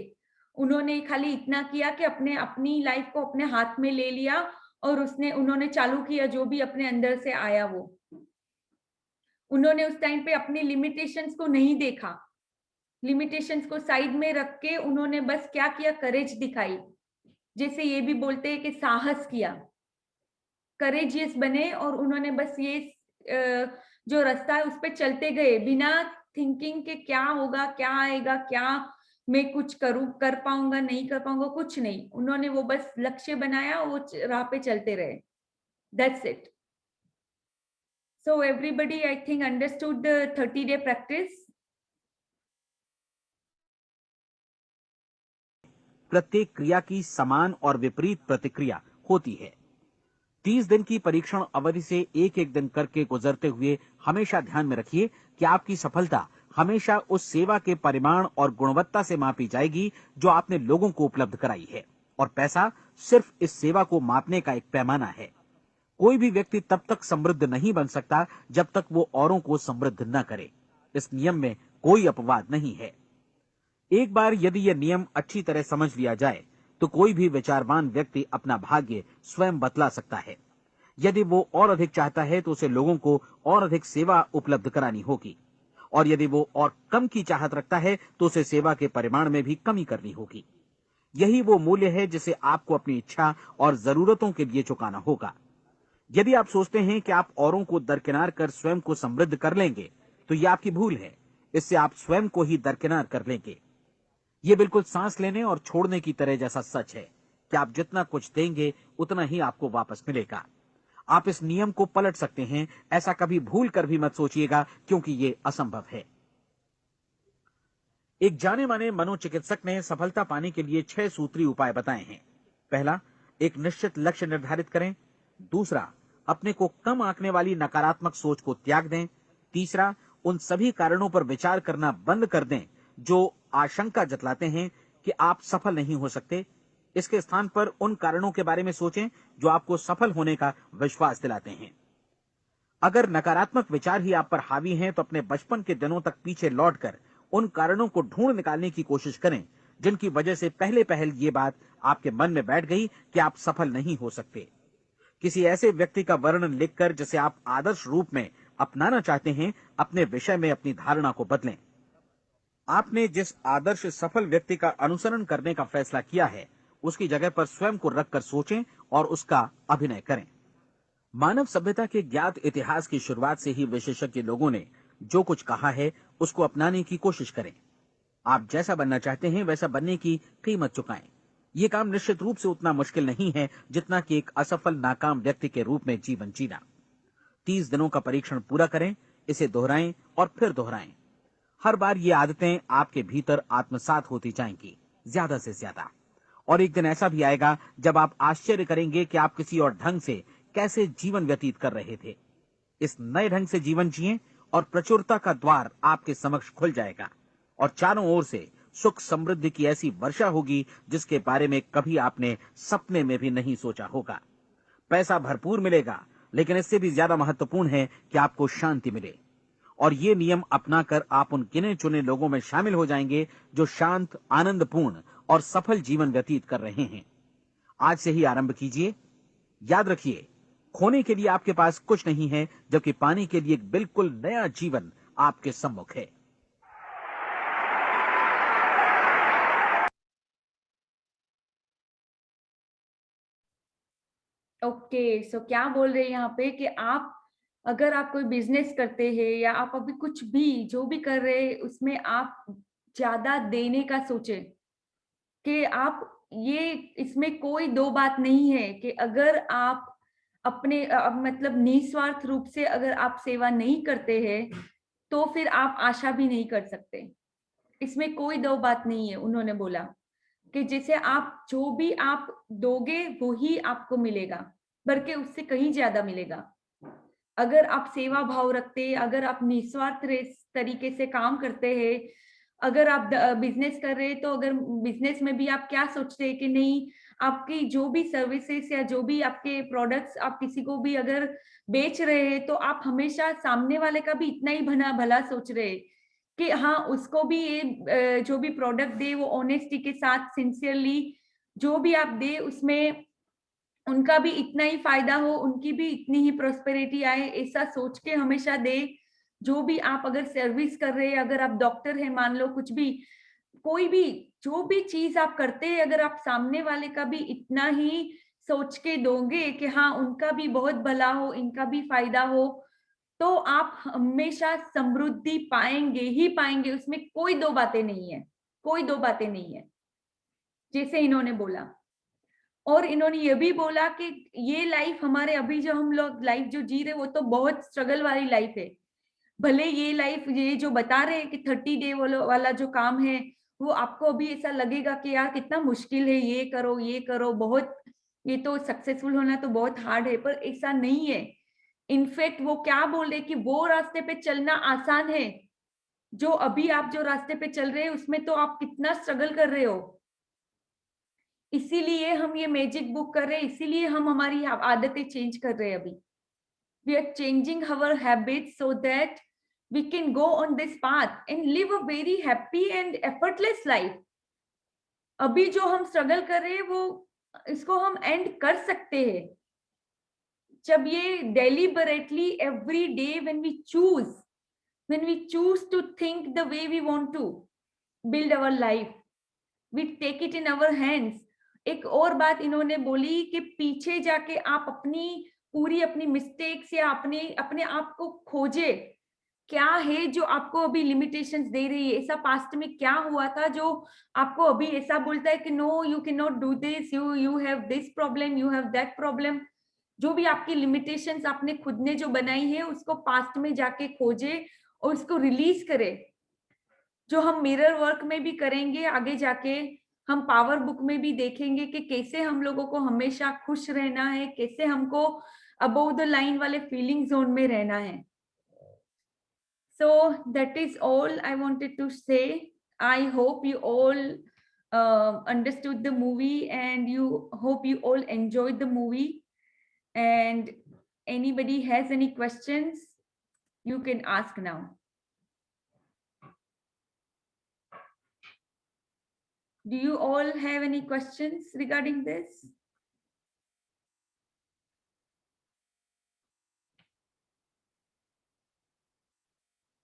उन्होंने खाली इतना किया कि अपनी लाइफ को अपने हाथ में ले लिया और उन्होंने चालू किया जो भी अपने अंदर से आया वो। उन्होंने उस टाइम पे अपनी लिमिटेशंस को नहीं देखा, लिमिटेशंस को साइड में रख के उन्होंने बस क्या किया, करेज दिखाई। जैसे ये भी बोलते हैं कि साहस किया, करेजियस बने और उन्होंने बस ये जो रास्ता है उस पे चलते गए बिना थिंकिंग के क्या होगा, क्या आएगा, क्या मैं कुछ कर पाऊंगा, नहीं कर पाऊंगा, कुछ नहीं। उन्होंने वो बस लक्ष्य बनाया, वो राह पे चलते रहे। That's it. So everybody, I think, understood the 30-day practice. प्रत्येक क्रिया की समान और विपरीत प्रतिक्रिया होती है। 30 दिन की परीक्षण अवधि से एक एक दिन करके गुजरते हुए हमेशा ध्यान में रखिए कि आपकी सफलता हमेशा उस सेवा के परिमाण और गुणवत्ता से मापी जाएगी जो आपने लोगों को उपलब्ध कराई है, और पैसा सिर्फ इस सेवा को मापने का एक पैमाना है। कोई भी व्यक्ति तब तक समृद्ध नहीं बन सकता जब तक वो औरों को समृद्ध न करे। इस नियम में कोई अपवाद नहीं है। एक बार यदि यह नियम अच्छी तरह समझ लिया जाए तो कोई भी विचारवान व्यक्ति अपना भाग्य स्वयं बतला सकता है। यदि वो और अधिक चाहता है तो उसे लोगों को और अधिक सेवा उपलब्ध करानी होगी, और यदि वो और कम की चाहत रखता है तो उसे सेवा के परिमाण में भी कमी करनी होगी। यही वो मूल्य है जिसे आपको अपनी इच्छा और जरूरतों के लिए चुकाना होगा। यदि आप सोचते हैं कि आप औरों को दरकिनार कर स्वयं को समृद्ध कर लेंगे तो यह आपकी भूल है। इससे आप स्वयं को ही दरकिनार कर लेंगे। ये बिल्कुल सांस लेने और छोड़ने की तरह जैसा सच है कि आप जितना कुछ देंगे उतना ही आपको वापस मिलेगा। आप इस नियम को पलट सकते हैं, ऐसा कभी भूल कर भी मत सोचिएगा, क्योंकि ये असंभव है। एक जाने माने मनोचिकित्सक ने सफलता पाने के लिए 6 सूत्री उपाय बताए हैं। पहला, एक निश्चित लक्ष्य निर्धारित करें। दूसरा, अपने को कम आंकने वाली नकारात्मक सोच को त्याग दें। तीसरा, उन सभी कारणों पर विचार करना बंद कर दें जो आशंका जतलाते हैं कि आप सफल नहीं हो सकते। इसके स्थान पर उन कारणों के बारे में सोचें जो आपको सफल होने का विश्वास दिलाते हैं। अगर नकारात्मक विचार ही आप पर हावी हैं तो अपने बचपन के दिनों तक पीछे लौटकर उन कारणों को ढूंढ निकालने की कोशिश करें जिनकी वजह से पहले पहल ये बात आपके मन में बैठ गई कि आप सफल नहीं हो सकते। किसी ऐसे व्यक्ति का वर्णन लिखकर जिसे आप आदर्श रूप में अपनाना चाहते हैं, अपने विषय में अपनी धारणा को बदलें। आपने जिस आदर्श सफल व्यक्ति का अनुसरण करने का फैसला किया है उसकी जगह पर स्वयं को रखकर सोचें और उसका अभिनय करें। मानव सभ्यता के ज्ञात इतिहास की शुरुआत से ही विशेषज्ञ लोगों ने जो कुछ कहा है उसको अपनाने की कोशिश करें। आप जैसा बनना चाहते हैं वैसा बनने की कीमत चुकाएं। यह काम निश्चित रूप से उतना मुश्किल नहीं है जितना कि एक असफल नाकाम व्यक्ति के रूप में जीवन जीना। 30 दिनों का परीक्षण पूरा करें, इसे दोहराएं और फिर दोहराएं। हर बार ये आदतें आपके भीतर आत्मसात होती जाएंगी, ज्यादा से ज्यादा। और एक दिन ऐसा भी आएगा जब आप आश्चर्य करेंगे कि आप किसी और ढंग से कैसे जीवन व्यतीत कर रहे थे। इस नए ढंग से जीवन जिएं और प्रचुरता का द्वार आपके समक्ष खुल जाएगा और चारों ओर से सुख समृद्धि की ऐसी वर्षा होगी जिसके बारे में कभी आपने सपने में भी नहीं सोचा होगा। पैसा भरपूर मिलेगा, लेकिन इससे भी ज्यादा महत्वपूर्ण है कि आपको शांति मिले। और ये नियम अपनाकर आप उन गिने चुने लोगों में शामिल हो जाएंगे जो शांत, आनंदपूर्ण और सफल जीवन व्यतीत कर रहे हैं। आज से ही आरंभ कीजिए। याद रखिए, खोने के लिए आपके पास कुछ नहीं है, जबकि पाने के लिए एक बिल्कुल नया जीवन आपके सम्मुख है। ओके, सो क्या बोल रहे हैं यहाँ पे कि आप अगर आप कोई बिजनेस करते हैं या आप अभी कुछ भी जो भी कर रहे हैं उसमें आप ज्यादा देने का सोचे कि आप ये इसमें कोई दो बात नहीं है कि अगर आप अपने मतलब निस्वार्थ रूप से अगर आप सेवा नहीं करते हैं तो फिर आप आशा भी नहीं कर सकते। इसमें कोई दो बात नहीं है। उन्होंने बोला कि जैसे आप जो भी आप दोगे वो ही आपको मिलेगा, बल्कि उससे कहीं ज्यादा मिलेगा। अगर आप सेवा भाव रखते, अगर आप निस्वार्थ तरीके से काम करते हैं, अगर आप बिजनेस कर रहे हैं तो अगर बिजनेस में भी आप क्या सोचते हैं कि नहीं, आपकी जो भी सर्विसेज या जो भी आपके प्रोडक्ट्स आप किसी को भी अगर बेच रहे हैं तो आप हमेशा सामने वाले का भी इतना ही भला भला सोच रहे हैं कि हाँ उसको भी ये जो भी प्रोडक्ट दे वो ऑनेस्टी के साथ सिंसियरली जो भी आप दे उसमें उनका भी इतना ही फायदा हो, उनकी भी इतनी ही प्रोस्पेरिटी आए, ऐसा सोच के हमेशा दे। जो भी आप अगर सर्विस कर रहे हैं, अगर आप डॉक्टर हैं मान लो, कुछ भी कोई भी जो भी चीज आप करते हैं अगर आप सामने वाले का भी इतना ही सोच के दोगे कि हाँ उनका भी बहुत भला हो, इनका भी फायदा हो, तो आप हमेशा समृद्धि पाएंगे ही पाएंगे। उसमें कोई दो बातें नहीं है, कोई दो बातें नहीं है, जैसे इन्होंने बोला। और इन्होंने ये भी बोला कि ये लाइफ हमारे अभी जो हम लोग लाइफ जो जी रहे वो तो बहुत स्ट्रगल वाली लाइफ है। भले ये लाइफ ये जो बता रहे हैं कि 30 डे वाला जो काम है वो आपको अभी ऐसा लगेगा कि यार कितना मुश्किल है, ये करो बहुत, ये तो सक्सेसफुल होना तो बहुत हार्ड है, पर ऐसा नहीं है। इनफैक्ट वो क्या बोल रहे कि वो रास्ते पे चलना आसान है, जो अभी आप जो रास्ते पे चल रहे हैं उसमें तो आप कितना स्ट्रगल कर रहे हो। इसीलिए हम ये मैजिक बुक कर रहे हैं, इसीलिए हम हमारी आदतें चेंज कर रहे हैं अभी। We are changing our habits so that we can go on this path and live a very happy and effortless life. अभी जो हम स्ट्रगल कर रहे हैं वो इसको हम एंड कर सकते हैं जब ये deliberately every day when we choose to think the way we want to build our life, we take it in our hands. एक और बात इन्होंने बोली कि पीछे जाके आप अपनी पूरी अपनी मिस्टेक्स या अपने अपने आप को खोजे, क्या है जो आपको अभी लिमिटेशंस दे रही है, ऐसा पास्ट में क्या हुआ था जो आपको अभी ऐसा बोलता है कि no you can not do this, you have this problem, you have that problem. जो भी आपकी लिमिटेशंस आपने खुद ने जो बनाई है उसको पास्ट में जाके खोजे और उसको रिलीज करे। जो हम मिरर वर्क में भी करेंगे आगे जाके, हम पावर बुक में भी देखेंगे कि कैसे हम लोगों को हमेशा खुश रहना है, कैसे हमको अबव द लाइन वाले फीलिंग जोन में रहना है। So that is all I wanted to say. I hope you all understood the movie and you hope you all enjoyed the movie. And anybody has any questions, you can ask now. Do you all have any questions regarding this?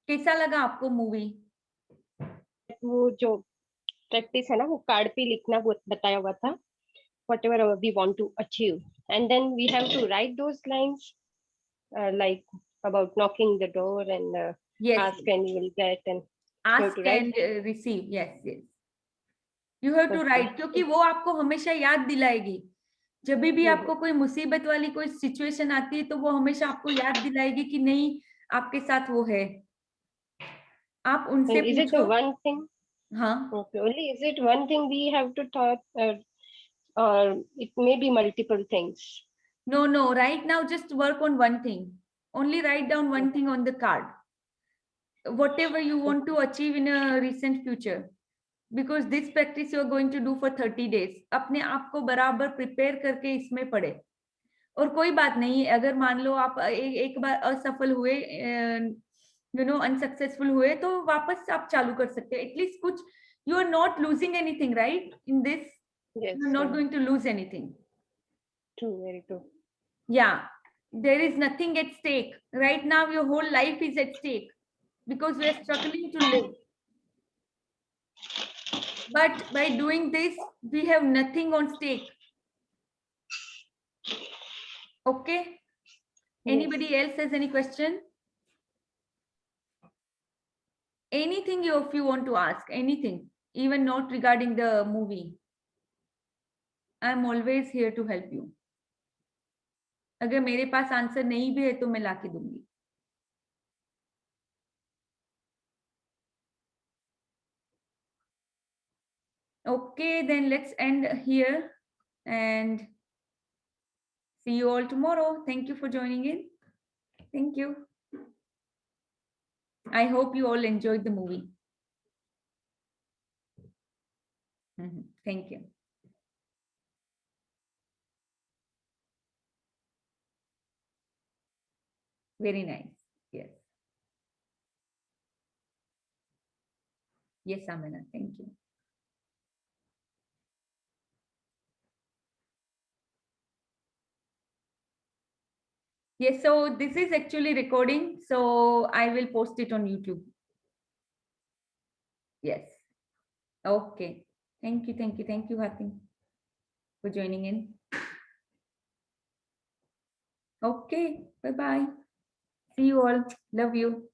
कैसा लगा आपको मूवी? वो जो प्रैक्टिस है ना, वो कार्ड पे लिखना बताया हुआ था, whatever we want to achieve, and then we have to write those lines, like about knocking the door and Yes, ask and you will get, and ask to write. and receive. Yes, yes. You have to Okay. write, क्योंकि वो आपको हमेशा याद दिलाएगी। जब भी आपको कोई मुसीबत वाली कोई सिचुएशन आती है तो वो हमेशा आपको याद दिलाएगी कि नहीं आपके साथ वो है। आप उनसे And is it the पूछो। one thing? हाँ, Okay. Only is it one thing we have to thought, or it may be multiple things? no, right now just work on one thing. Only write down one thing on the card, whatever you want to achieve in a recent future, because this practice you are going to do for 30 days. अपने आप को बराबर प्रिपेयर करके इसमें पढ़े। और कोई बात नहीं, अगर मान लो आप एक बार असफल हुए, अनसक्सेसफुल हुए, तो वापस आप चालू कर सकते हैं। एटलीस्ट कुछ, you are not losing anything right in this, Yes. You are not going to lose anything. True. Very true. Yeah, there is nothing at stake right now. Your whole life is at stake because we are struggling to live, but by doing this we have nothing on stake. Okay. Anybody else has any question? Anything if you want to ask, anything, even not regarding the movie. I'm always here to help you. अगर मेरे पास आंसर नहीं भी है तो मैं लाके दूंगी. Okay, then let's end here and see you all tomorrow. Thank you for joining in. Thank you. I hope you all enjoyed the movie. Thank you. Very nice. Yes. Yes, Amina. Thank you. Yes, so this is actually recording, so I will post it on YouTube. Yes. Okay. Thank you, Hatim, for joining in. Okay, bye-bye. See you all. Love you.